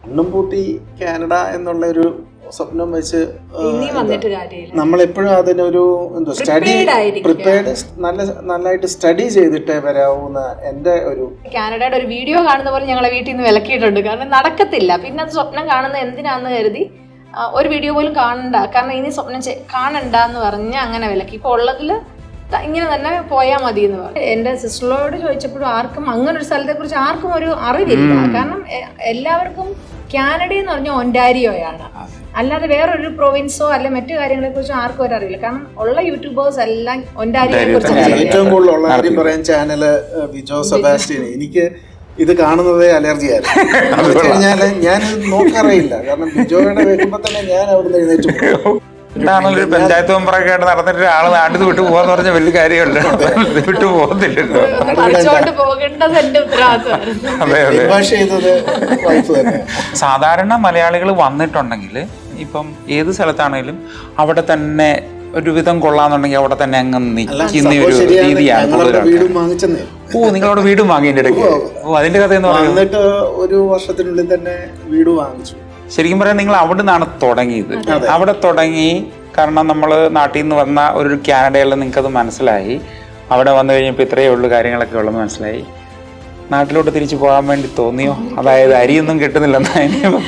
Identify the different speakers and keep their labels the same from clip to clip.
Speaker 1: കണ്ണും പൂട്ടി കാനഡ എന്നുള്ള ഒരു സ്വപ്നം വെച്ച് നമ്മളെപ്പോഴും അതിനൊരു എന്തോ സ്റ്റഡി പ്രിപ്പയർഡ് നന്നായിട്ട് സ്റ്റഡി ചെയ്തിട്ടേ വരാവുന്ന എൻ്റെ ഒരു
Speaker 2: കാനഡയുടെ ഒരു വീഡിയോ കാണുന്ന പോലെ ഞങ്ങളെ വീട്ടിൽ നിന്ന് വിലക്കിയിട്ടുണ്ട്. കാരണം നടക്കത്തില്ല. പിന്നെ അത് സ്വപ്നം കാണുന്നത് എന്തിനാന്ന് കരുതി ഒരു വീഡിയോ പോലും കാണണ്ട, കാരണം ഇനി സ്വപ്നം കാണണ്ട എന്ന് പറഞ്ഞ് അങ്ങനെ വിലക്കി. ഇപ്പോൾ ഉള്ളതിൽ ഇങ്ങനെ തന്നെ പോയാൽ മതി എന്ന് പറഞ്ഞു. എൻ്റെ സിസ്റ്ററോട് ചോദിച്ചപ്പോഴും ആർക്കും അങ്ങനെ ഒരു സ്ഥലത്തെ കുറിച്ച് ആർക്കും ഒരു അറിവില്ല. കാരണം എല്ലാവർക്കും കാനഡ എന്ന് പറഞ്ഞാൽ ഒൻറ്റാരിയോയാണ്, അല്ലാതെ വേറൊരു പ്രൊവിൻസോ അല്ലെ മറ്റു കാര്യങ്ങളെ കുറിച്ച് ആർക്കും ഒരു അറിയില്ല. കാരണം ഉള്ള യൂട്യൂബേഴ്സ് എല്ലാം ഒൻറ്റാരിയോയെ കുറിച്ച്
Speaker 1: ഏറ്റവും കൂടുതലുള്ള കാര്യം പറയാൻ ചാനല് വിജോ സെബാസ്റ്റ്യൻ. എനിക്ക് ഇത് കാണുന്നതേ അലർജി ആയിരുന്നു. കഴിഞ്ഞാൽ ഞാൻ നോക്കാറില്ല, കാരണം ബിജോയുടെ വരുമ്പോ തന്നെ ഞാൻ അവിടുന്ന് എഴുന്നേറ്റ് പോകും.
Speaker 3: എന്താണല്ലോ ഒരു പഞ്ചായത്ത് മെമ്പറൊക്കെ ആയിട്ട് നടന്നിട്ട് ഒരാള് നാട്ടിൽ വിട്ടു പോകാന്ന് പറഞ്ഞ വലിയ കാര്യമല്ല, വിട്ടു പോകത്തില്ലല്ലോ. സാധാരണ മലയാളികൾ വന്നിട്ടുണ്ടെങ്കിൽ ഇപ്പം ഏത് സ്ഥലത്താണെങ്കിലും അവിടെ തന്നെ ഒരുവിധം കൊള്ളാന്നുണ്ടെങ്കിൽ അവിടെ തന്നെ അങ്ങ് നിൽക്കുന്ന ഒരു രീതിയാണ്. ഓ, നിങ്ങളവിടെ വീടും വാങ്ങിയതിന്റെ ഇടയ്ക്ക്? ഓ, അതിന്റെ കഥ എന്ന്
Speaker 1: പറഞ്ഞിട്ട് ഒരു വർഷത്തിനുള്ളിൽ തന്നെ വീട് വാങ്ങിച്ചു.
Speaker 3: ശരിക്കും പറയാൻ നിങ്ങൾ അവിടെ നിന്നാണ് തുടങ്ങിയത്. അവിടെ തുടങ്ങി, കാരണം നമ്മൾ നാട്ടിൽ നിന്ന് വന്ന ഒരു കാനഡയിൽ നിങ്ങൾക്കത് മനസ്സിലായി. അവിടെ വന്നു കഴിഞ്ഞപ്പോൾ ഇത്രയേ ഉള്ളൂ കാര്യങ്ങളൊക്കെ ഉള്ളെന്ന് മനസ്സിലായി. നാട്ടിലോട്ട് തിരിച്ചു പോകാൻ വേണ്ടി തോന്നിയോ? അതായത് അരിയൊന്നും കിട്ടുന്നില്ലെന്ന്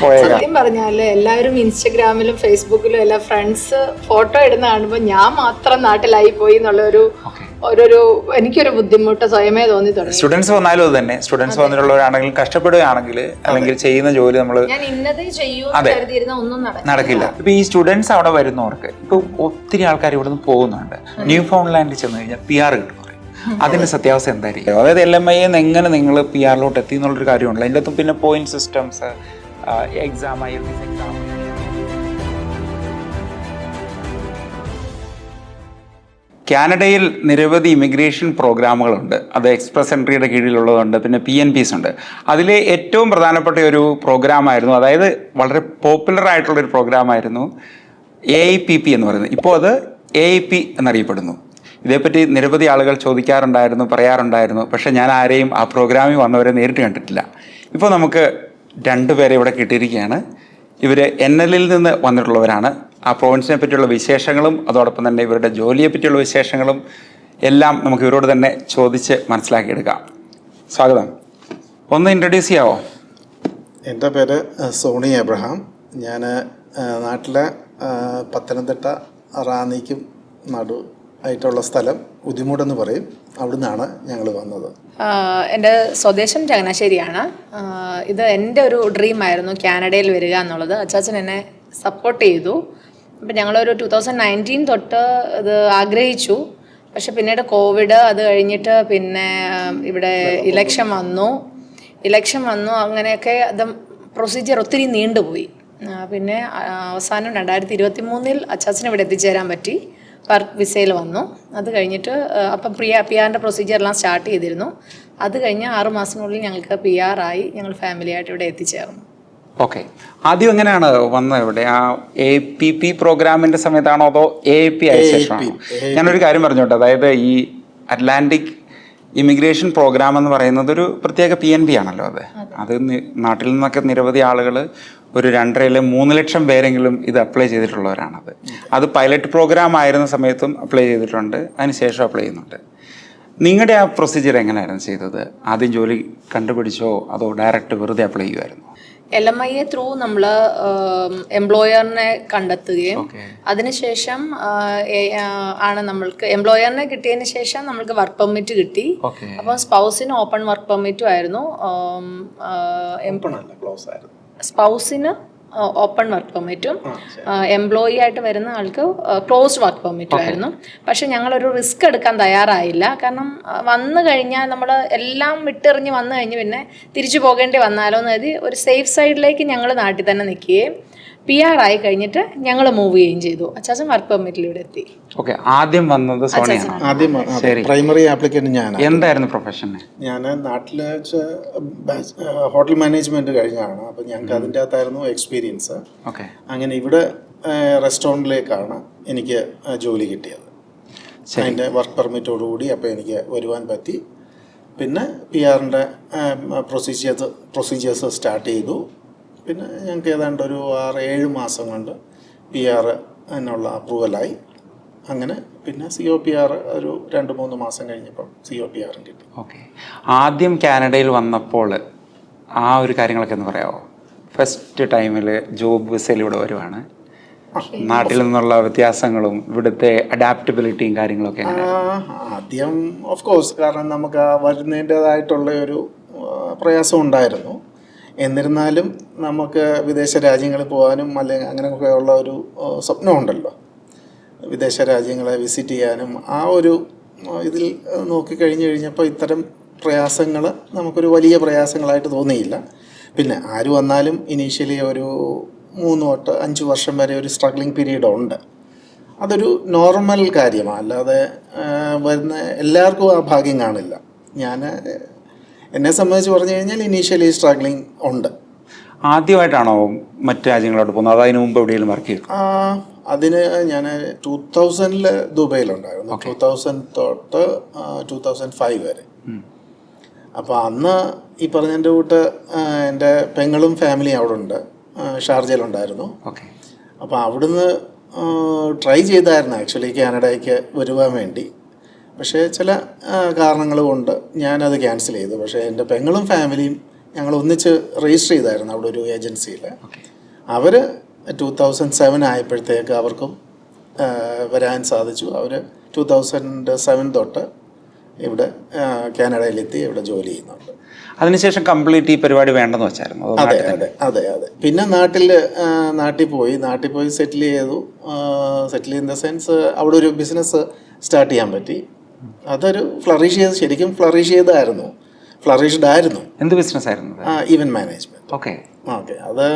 Speaker 3: പോയേക്കാം.
Speaker 2: സത്യം പറഞ്ഞാല് എല്ലാവരും ഇൻസ്റ്റഗ്രാമിലും ഫേസ്ബുക്കിലും എല്ലാ ഫ്രണ്ട്സ് ഫോട്ടോ ഇടുന്ന കാണുമ്പോൾ ഞാൻ മാത്രം നാട്ടിലായി പോയി എന്നുള്ള ഒരു എനിക്കൊരു ബുദ്ധിമുട്ട് സ്വയമേ തോന്നി തുടങ്ങി.
Speaker 3: സ്റ്റുഡൻസ് വന്നാലും അത് തന്നെ. സ്റ്റുഡൻസ് വന്നിട്ടുള്ളവരാണെങ്കിലും കഷ്ടപ്പെടുകയാണെങ്കിൽ അല്ലെങ്കിൽ ചെയ്യുന്ന ജോലി നമ്മൾ
Speaker 2: ഒന്നും
Speaker 3: നടക്കില്ല. ഇപ്പൊ ഈ സ്റ്റുഡൻസ് അവിടെ വരുന്നവർക്ക് ഇപ്പൊ ഒത്തിരി ആൾക്കാർ ഇവിടെ നിന്ന് പോകുന്നുണ്ട്. ന്യൂ ഫൗണ്ട്ലാൻഡിൽ ചെന്ന് കഴിഞ്ഞാൽ PR കിട്ടും. അതിന്റെ സത്യാവസ്ഥ എന്തായിരിക്കും? അതായത് LMI എങ്ങനെ നിങ്ങൾ PR എത്തി എന്നുള്ളൊരു കാര്യമുണ്ടല്ലോ. അതിൻ്റെ അകത്തും പിന്നെ point systems, exam, IELTS exam. കാനഡയിൽ നിരവധി ഇമിഗ്രേഷൻ പ്രോഗ്രാമുകളുണ്ട്. അത് എക്സ്പ്രസ് എൻട്രിയുടെ കീഴിലുള്ളതുണ്ട്, പിന്നെ PNPs ഉണ്ട്. അതിലെ ഏറ്റവും പ്രധാനപ്പെട്ട ഒരു പ്രോഗ്രാമായിരുന്നു, അതായത് വളരെ പോപ്പുലർ ആയിട്ടുള്ളൊരു പ്രോഗ്രാമായിരുന്നു AIPP എന്ന് പറയുന്നത്. ഇപ്പോൾ അത് AIP എന്നറിയപ്പെടുന്നു. ഇതേപ്പറ്റി നിരവധി ആളുകൾ ചോദിക്കാറുണ്ടായിരുന്നു, പറയാറുണ്ടായിരുന്നു. പക്ഷേ ഞാൻ ആരെയും ആ പ്രോഗ്രാമിൽ വന്നവരെ നേരിട്ട് കണ്ടിട്ടില്ല. ഇപ്പോൾ നമുക്ക് 2 പേരെ ഇവിടെ കിട്ടിയിരിക്കുകയാണ്. ഇവർ NLൽ നിന്ന് വന്നിട്ടുള്ളവരാണ്. ആ പ്രോവിൻസിനെ പറ്റിയുള്ള വിശേഷങ്ങളും അതോടൊപ്പം തന്നെ ഇവരുടെ ജോലിയെ പറ്റിയുള്ള വിശേഷങ്ങളും എല്ലാം നമുക്ക് ഇവരോട് തന്നെ ചോദിച്ച് മനസ്സിലാക്കിയെടുക്കാം. സ്വാഗതം. ഒന്ന് ഇൻട്രൊഡ്യൂസ് ചെയ്യാവോ?
Speaker 1: എൻ്റെ പേര് സോണി എബ്രഹാം. ഞാൻ നാട്ടിലെ പത്തനംതിട്ട റാന്നിക്കും നടു ആയിട്ടുള്ള സ്ഥലം ഉദിമൂടെന്ന് പറയും. അവിടുന്നാണ് ഞങ്ങൾ വന്നത്.
Speaker 2: എൻ്റെ സ്വദേശം ചങ്ങനാശ്ശേരിയാണ്. ഇത് എൻ്റെ ഒരു ഡ്രീമായിരുന്നു കാനഡയിൽ വരിക എന്നുള്ളത്. അച്ചാച്ചൻ എന്നെ സപ്പോർട്ട് ചെയ്തു. അപ്പം ഞങ്ങളൊരു 2019 തൊട്ട് ഇത് ആഗ്രഹിച്ചു. പക്ഷെ പിന്നീട് കോവിഡ്, അത് കഴിഞ്ഞിട്ട് പിന്നെ ഇവിടെ ഇലക്ഷൻ വന്നു. അങ്ങനെയൊക്കെ അത് പ്രൊസീജിയർ ഒത്തിരി നീണ്ടുപോയി. പിന്നെ അവസാനം 2023 അച്ചാച്ചന് ഇവിടെ എത്തിച്ചേരാൻ പറ്റി. വർക്ക് വിസയിൽ വന്നു. അത് കഴിഞ്ഞിട്ട് അപ്പം PR പ്രൊസീജിയറെല്ലാം സ്റ്റാർട്ട് ചെയ്തിരുന്നു. അത് കഴിഞ്ഞ് 6 മാസത്തിനുള്ളിൽ ഞങ്ങൾക്ക് PR ആയി. ഞങ്ങൾ ഫാമിലിയായിട്ട് ഇവിടെ എത്തിച്ചേർന്നു.
Speaker 3: ഓക്കെ. ആദ്യം എങ്ങനെയാണ് വന്നത് ഇവിടെ? ആ APP പ്രോഗ്രാമിൻ്റെ സമയത്താണോ അതോ AIP ആയ ശേഷമാണോ? ഞാനൊരു കാര്യം പറഞ്ഞോട്ടെ. അതായത് ഈ അറ്റ്ലാന്റിക് ഇമിഗ്രേഷൻ പ്രോഗ്രാം എന്ന് പറയുന്നത് ഒരു പ്രത്യേക PNP ആണല്ലോ. അത് നാട്ടിൽ നിന്നൊക്കെ നിരവധി ആളുകൾ, ഒരു 2-3 ലക്ഷം പേരെങ്കിലും ഇത് അപ്ലൈ ചെയ്തിട്ടുള്ളവരാണത്. അത് പൈലറ്റ് പ്രോഗ്രാം ആയിരുന്ന സമയത്തും അപ്ലൈ ചെയ്തിട്ടുണ്ട്, അതിനുശേഷം അപ്ലൈ ചെയ്യുന്നുണ്ട്. നിങ്ങളുടെ ആ പ്രൊസീജിയർ എങ്ങനെയായിരുന്നു ചെയ്തത്? ആദ്യം ജോലി കണ്ടുപിടിച്ചോ അതോ ഡയറക്റ്റ് വെറുതെ അപ്ലൈ ചെയ്യുമായിരുന്നു?
Speaker 2: LMI ത്രൂ നമ്മൾ എംപ്ലോയറിനെ കണ്ടെത്തുകയും അതിനുശേഷം ആണ് നമ്മൾക്ക് എംപ്ലോയറിനെ കിട്ടിയതിന് ശേഷം നമ്മൾക്ക് വർക്ക് പെർമിറ്റ് കിട്ടി. അപ്പം സ്പൗസിന് ഓപ്പൺ വർക്ക് പെർമിറ്റും ആയിരുന്നു. സ്പൗസിന് ഓപ്പൺ വർക്ക് പെർമിറ്റും എംപ്ലോയി ആയിട്ട് വരുന്ന ആൾക്ക് ക്ലോസ്ഡ് വർക്ക് പെർമിറ്റും ആയിരുന്നു. പക്ഷെ ഞങ്ങളൊരു റിസ്ക് എടുക്കാൻ തയ്യാറായില്ല. കാരണം വന്നു കഴിഞ്ഞാൽ നമ്മൾ എല്ലാം വിട്ടെറിഞ്ഞ് വന്നു കഴിഞ്ഞ് പിന്നെ തിരിച്ചു പോകേണ്ടി വന്നാലോ എന്ന് കരുതി ഒരു സേഫ് സൈഡിലേക്ക് ഞങ്ങൾ നാട്ടിൽ തന്നെ നിൽക്കുകയും PR ആയി കഴിഞ്ഞിട്ട് ഞങ്ങൾ മൂവ് ചെയ്യുകയും ചെയ്തു. അച്ചാച്ചൻ വർക്ക് പെർമിറ്റിൽ ഇവിടെ എത്തി.
Speaker 3: ഓക്കെ. ആദ്യം വന്നത് സോണിയാണ്.
Speaker 1: ആദ്യം പ്രൈമറി ആപ്ലിക്കന്റ് ഞാൻ.
Speaker 3: എന്തായിരുന്നു പ്രൊഫഷൻ?
Speaker 1: ഞാൻ നാട്ടിൽ ഹോട്ടൽ മാനേജ്മെന്റ് കഴിഞ്ഞാണ്. അപ്പം ഞങ്ങൾക്ക് അതിൻ്റെ അകത്തായിരുന്നു എക്സ്പീരിയൻസ്. അങ്ങനെ ഇവിടെ റെസ്റ്റോറൻറ്റിലേക്കാണ് എനിക്ക് ജോലി കിട്ടിയത്. അതിൻ്റെ വർക്ക് പെർമിറ്റോടുകൂടി അപ്പോൾ എനിക്ക് വരുവാൻ പറ്റി. പിന്നെ PR പ്രൊസീജിയേഴ്സ് സ്റ്റാർട്ട് ചെയ്തു. പിന്നെ ഞങ്ങൾക്ക് ഏതാണ്ട് ഒരു 6-7 മാസം കൊണ്ട് PR എന്നുള്ള അപ്രൂവലായി. അങ്ങനെ പിന്നെ COPR ഒരു 2-3 മാസം കഴിഞ്ഞപ്പോൾ COPR കിട്ടി.
Speaker 3: ഓക്കെ. ആദ്യം കാനഡയിൽ വന്നപ്പോൾ ആ ഒരു കാര്യങ്ങളൊക്കെ ഒന്ന് പറയാമോ? ഫസ്റ്റ് ടൈമിൽ ജോബ് വിസയിൽ ഇവിടെ വരുവാണ്, നാട്ടിൽ നിന്നുള്ള വ്യത്യാസങ്ങളും ഇവിടുത്തെ അഡാപ്റ്റബിലിറ്റിയും കാര്യങ്ങളൊക്കെ?
Speaker 1: ആദ്യം ഓഫ് കോഴ്സ്, കാരണം നമുക്ക് ആ വരുന്നതിൻ്റെതായിട്ടുള്ള ഒരു പ്രയാസം ഉണ്ടായിരുന്നു. എന്നിരുന്നാലും നമുക്ക് വിദേശ രാജ്യങ്ങളിൽ പോകാനും അല്ലെങ്കിൽ അങ്ങനെയൊക്കെ ഉള്ള ഒരു സ്വപ്നമുണ്ടല്ലോ, വിദേശ രാജ്യങ്ങളെ വിസിറ്റ് ചെയ്യാനും. ആ ഒരു ഇതിൽ നോക്കിക്കഴിഞ്ഞ് കഴിഞ്ഞപ്പോൾ ഇത്തരം പ്രയാസങ്ങൾ നമുക്കൊരു വലിയ പ്രയാസങ്ങളായിട്ട് തോന്നിയില്ല. പിന്നെ ആര് വന്നാലും ഇനീഷ്യലി ഒരു 3 തൊട്ട് 5 വർഷം വരെ ഒരു സ്ട്രഗ്ലിംഗ് പീരീഡ് ഉണ്ട്. അതൊരു നോർമൽ കാര്യമാണ്, അല്ലാതെ വരുന്ന എല്ലാവർക്കും ആ ഭാഗ്യം കാണില്ല. എന്നെ സംബന്ധിച്ച് പറഞ്ഞു കഴിഞ്ഞാൽ ഇനീഷ്യലി സ്ട്രഗ്ലിംഗ് ഉണ്ട്.
Speaker 3: ആദ്യമായിട്ടാണോ മറ്റ് രാജ്യങ്ങളോട്ട് പോകുന്നത്, അതോ അതിന് മുമ്പ് എവിടെയെങ്കിലും വർക്ക് ചെയ്തു?
Speaker 1: അതിന് ഞാൻ 2000 ദുബൈയിലുണ്ടായിരുന്നു, 2000 തൊട്ട് 2005 വരെ. അപ്പോൾ അന്ന് ഈ പറഞ്ഞതിൻ്റെ കൂട്ട് എൻ്റെ പെങ്ങളും ഫാമിലിയും അവിടെ ഉണ്ട്, ഷാർജയിലുണ്ടായിരുന്നു. അപ്പോൾ അവിടുന്ന് ട്രൈ ചെയ്തായിരുന്നു ആക്ച്വലി കാനഡയ്ക്ക് വരുവാൻ വേണ്ടി. പക്ഷേ ചില കാരണങ്ങൾ കൊണ്ട് ഞാനത് ക്യാൻസൽ ചെയ്തു. പക്ഷേ എൻ്റെ പെങ്ങളും ഫാമിലിയും ഞങ്ങൾ ഒന്നിച്ച് രജിസ്റ്റർ ചെയ്തായിരുന്നു അവിടെ ഒരു ഏജൻസിയിൽ. അവർ 2007 ആയപ്പോഴത്തേക്ക് അവർക്കും വരാൻ സാധിച്ചു. അവർ 2007 തൊട്ട് ഇവിടെ കാനഡയിലെത്തി ഇവിടെ ജോലി ചെയ്യുന്നുണ്ട്.
Speaker 3: അതിനുശേഷം കംപ്ലീറ്റ് ഈ പരിപാടി വേണ്ടെന്ന് വെച്ചായിരുന്നു?
Speaker 1: അതെ. പിന്നെ നാട്ടിൽ പോയി സെറ്റിൽ ചെയ്തു. സെറ്റിൽ ഇൻ ദ സെൻസ് അവിടെ ഒരു ബിസിനസ് സ്റ്റാർട്ട് ചെയ്യാൻ പറ്റി. അതൊരു ശരിക്കും ഫ്ലറിഷ്ഡ് ആയിരുന്നു.
Speaker 3: എന്ത് ബിസിനസ് ആയിരുന്നു?
Speaker 1: Event management. ഓക്കെ. അത്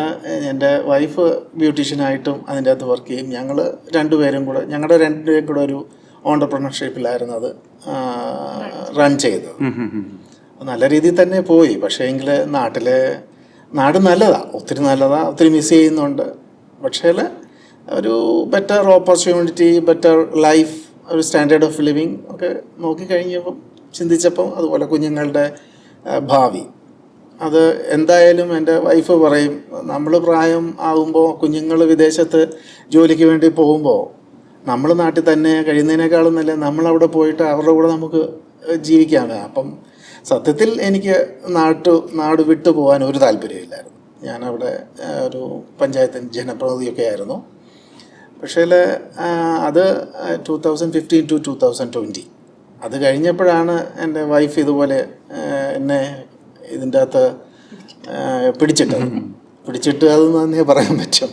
Speaker 1: എൻ്റെ വൈഫ് ബ്യൂട്ടീഷ്യനായിട്ടും അതിൻ്റെ അകത്ത് വർക്ക് ചെയ്യും. ഞങ്ങളുടെ രണ്ടുപേരും കൂടെ ഒരു ഓണ്ടർപ്രണർഷിപ്പിലായിരുന്നു അത് റൺ ചെയ്തത്. നല്ല രീതിയിൽ തന്നെ പോയി. പക്ഷേ എങ്കിൽ നാട് നല്ലതാണ്, ഒത്തിരി മിസ് ചെയ്യുന്നുണ്ട്. പക്ഷേ ഒരു ബെറ്റർ ഓപ്പർച്യൂണിറ്റി, ബെറ്റർ ലൈഫ്, ഒരു സ്റ്റാൻഡേർഡ് ഓഫ് ലിവിങ് ഒക്കെ നോക്കിക്കഴിഞ്ഞപ്പം ചിന്തിച്ചപ്പം അതുപോലെ കുഞ്ഞുങ്ങളുടെ ഭാവി, അത് എന്തായാലും എൻ്റെ വൈഫ് പറയും, നമ്മൾ പ്രായം ആകുമ്പോൾ കുഞ്ഞുങ്ങൾ വിദേശത്ത് ജോലിക്ക് വേണ്ടി പോകുമ്പോൾ നമ്മൾ നാട്ടിൽ തന്നെ കഴിയുന്നതിനേക്കാളും നല്ല നമ്മളവിടെ പോയിട്ട് അവരുടെ കൂടെ നമുക്ക് ജീവിക്കാണ്. അപ്പം സത്യത്തിൽ എനിക്ക് നാട് വിട്ടു പോകാൻ ഒരു താല്പര്യമില്ലായിരുന്നു. ഞാനവിടെ ഒരു പഞ്ചായത്ത് ജനപ്രതിനിധിയൊക്കെ ആയിരുന്നു. പക്ഷേ അത് 2015 to 2020 അത് കഴിഞ്ഞപ്പോഴാണ് എൻ്റെ വൈഫ് ഇതുപോലെ എന്നെ ഇതിൻ്റെ അകത്ത് പിടിച്ചിട്ട് അത് നന്നേ പറയാൻ പറ്റും.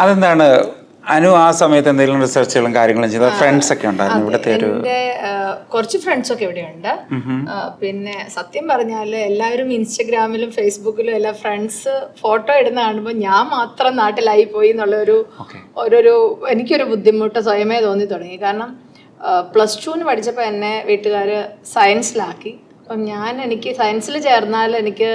Speaker 3: അതെന്താണ് അനു ആ സമയത്ത് എന്തെങ്കിലും റിസർച്ചുകളും കാര്യങ്ങളും ചെയ്ത ഫ്രണ്ട്സ് ഒക്കെ ഉണ്ടായിരുന്നു ഇവിടുത്തെ?
Speaker 2: കുറച്ച് ഫ്രണ്ട്സൊക്കെ ഇവിടെയുണ്ട്. പിന്നെ സത്യം പറഞ്ഞാൽ എല്ലാവരും ഇൻസ്റ്റഗ്രാമിലും ഫേസ്ബുക്കിലും എല്ലാ ഫ്രണ്ട്സ് ഫോട്ടോ ഇടുന്ന കാണുമ്പോൾ ഞാൻ മാത്രം നാട്ടിലായി പോയി എന്നുള്ളൊരു എനിക്കൊരു ബുദ്ധിമുട്ട് സ്വയമേ തോന്നി തുടങ്ങി. കാരണം +2 പഠിച്ചപ്പോൾ എന്നെ വീട്ടുകാർ സയൻസിലാക്കി. അപ്പം എനിക്ക് സയൻസിൽ ചേർന്നാൽ എനിക്ക്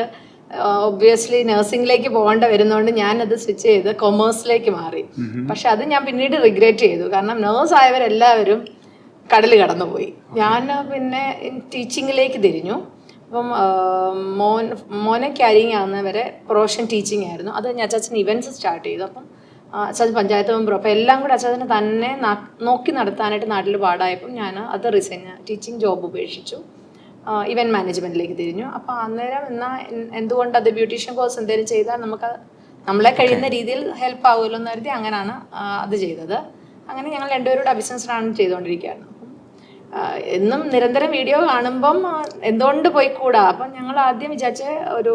Speaker 2: ഒബ്വിയസ്ലി നഴ്സിംഗിലേക്ക് പോകേണ്ട വരുന്നതുകൊണ്ട് ഞാനത് സ്വിച്ച് ചെയ്ത് കൊമേഴ്സിലേക്ക് മാറി. പക്ഷെ അത് ഞാൻ പിന്നീട് റിഗ്രറ്റ് ചെയ്തു. കാരണം നേഴ്സ് ആയവരെല്ലാവരും കടൽ കടന്നുപോയി. ഞാൻ പിന്നെ ടീച്ചിങ്ങിലേക്ക് തിരിഞ്ഞു. അപ്പം മോനെ ക്യാരിങ് ആവുന്നവരെ പ്രൊഫഷൻ ടീച്ചിങ് ആയിരുന്നു. അത് ഞാൻ അച്ചാച്ചൻ ഇവൻറ്റ്സ് സ്റ്റാർട്ട് ചെയ്തു. അപ്പം അച്ചാച്ചൻ പഞ്ചായത്ത് മെമ്പർ, അപ്പോൾ എല്ലാം കൂടെ അച്ചാച്ചനെ തന്നെ നോക്കി നടത്താനായിട്ട് നാട്ടിൽ പാടായപ്പം ഞാൻ അത് ടീച്ചിങ് ജോബ് ഉപേക്ഷിച്ചു, ഇവൻറ്റ് മാനേജ്മെൻറ്റിലേക്ക് തിരിഞ്ഞു. അപ്പോൾ അന്നേരം എന്തുകൊണ്ട് അത് ബ്യൂട്ടീഷ്യൻ കോഴ്സ് എന്തെങ്കിലും ചെയ്താൽ നമുക്ക് നമ്മളെ കഴിയുന്ന രീതിയിൽ ഹെൽപ്പ് ആവുമല്ലോ എന്ന് കരുതി അങ്ങനെയാണ് അത് ചെയ്തത്. അങ്ങനെ ഞങ്ങൾ രണ്ടുപേരുടെ ബിസിനസ് റൺ ചെയ്തുകൊണ്ടിരിക്കുകയാണ്. എന്നും നിരന്തരം വീഡിയോ കാണുമ്പം എന്തുകൊണ്ട് പോയിക്കൂടാ. അപ്പം ഞങ്ങൾ ആദ്യം വിചാരിച്ച ഒരു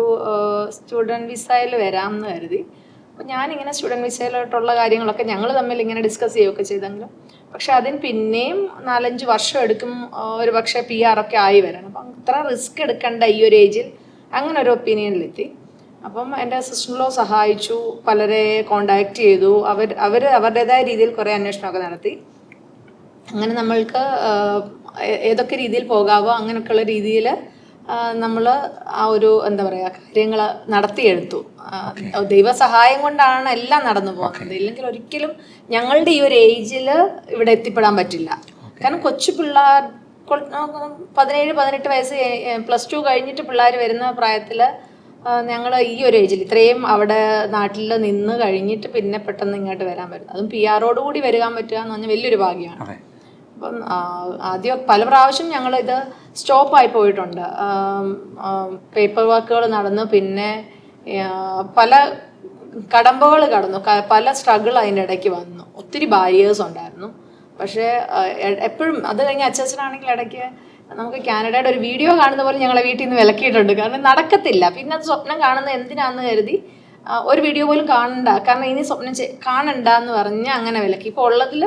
Speaker 2: സ്റ്റുഡൻറ്റ് വിസയിൽ വരാമെന്ന് കരുതി. അപ്പോൾ ഞാനിങ്ങനെ സ്റ്റുഡൻറ്റ് വിസയിലോട്ടുള്ള കാര്യങ്ങളൊക്കെ ഞങ്ങൾ തമ്മിൽ ഇങ്ങനെ ഡിസ്കസ് ചെയ്യുകയൊക്കെ ചെയ്തെങ്കിലും പക്ഷെ അതിന് പിന്നെയും 4-5 വർഷം എടുക്കും ഒരു പക്ഷേ PR ഒക്കെ ആയി വരണം. അപ്പം അത്ര റിസ്ക് എടുക്കേണ്ട ഈ ഒരു ഏജിൽ അങ്ങനെ ഒരു ഒപ്പീനിയനിലെത്തി. അപ്പം എൻ്റെ സിസ്റ്റർ-ഇൻ-ലോ സഹായിച്ചു, പലരെ കോണ്ടാക്ട് ചെയ്തു. അവർ അവരുടേതായ രീതിയിൽ കുറേ അന്വേഷണമൊക്കെ നടത്തി. അങ്ങനെ നമ്മൾക്ക് ഏതൊക്കെ രീതിയിൽ പോകാവോ അങ്ങനെയൊക്കെയുള്ള രീതിയിൽ നമ്മൾ ആ ഒരു കാര്യങ്ങൾ നടത്തിയെടുത്തു. ദൈവസഹായം കൊണ്ടാണ് എല്ലാം നടന്നു പോകുന്നത്. ഇല്ലെങ്കിൽ ഒരിക്കലും ഞങ്ങളുടെ ഈ ഒരു ഏജിൽ ഇവിടെ എത്തിപ്പെടാൻ പറ്റില്ല. കാരണം കൊച്ചു പിള്ളേർ 17-18 വയസ്സ് +2 കഴിഞ്ഞിട്ട് പിള്ളേർ വരുന്ന പ്രായത്തിൽ ഞങ്ങൾ ഈ ഒരു ഏജിൽ ഇത്രയും അവിടെ നാട്ടിൽ നിന്ന് കഴിഞ്ഞിട്ട് പിന്നെ പെട്ടെന്ന് ഇങ്ങോട്ട് വരാൻ പറ്റും, അതും PR കൂടി വരാൻ പറ്റുക എന്ന് പറഞ്ഞാൽ വലിയൊരു ഭാഗ്യമാണ്. അപ്പം ആദ്യം പല പ്രാവശ്യം ഞങ്ങളിത് സ്റ്റോപ്പായി പോയിട്ടുണ്ട്. പേപ്പർ വർക്കുകൾ നടന്നു, പിന്നെ പല കടമ്പകൾ കടന്നു, പല സ്ട്രഗിൾ അതിൻ്റെ ഇടയ്ക്ക് വന്നു, ഒത്തിരി ബാരിയേഴ്സ് ഉണ്ടായിരുന്നു. പക്ഷേ എപ്പോഴും അത് കഴിഞ്ഞ് അച്ചാച്ചനാണെങ്കിൽ ഇടയ്ക്ക് നമുക്ക് കാനഡയുടെ ഒരു വീഡിയോ കാണുന്ന പോലെ ഞങ്ങളെ വീട്ടിൽ നിന്ന് വിലക്കിയിട്ടുണ്ട്. കാരണം നടക്കത്തില്ല, പിന്നെ അത് സ്വപ്നം കാണുന്നത് എന്തിനാന്ന് കരുതി ഒരു വീഡിയോ പോലും കാണണ്ട, കാരണം ഇനി സ്വപ്നം കാണണ്ട എന്ന് പറഞ്ഞ് അങ്ങനെ വിലക്കി. ഇപ്പോൾ ഉള്ളതിൽ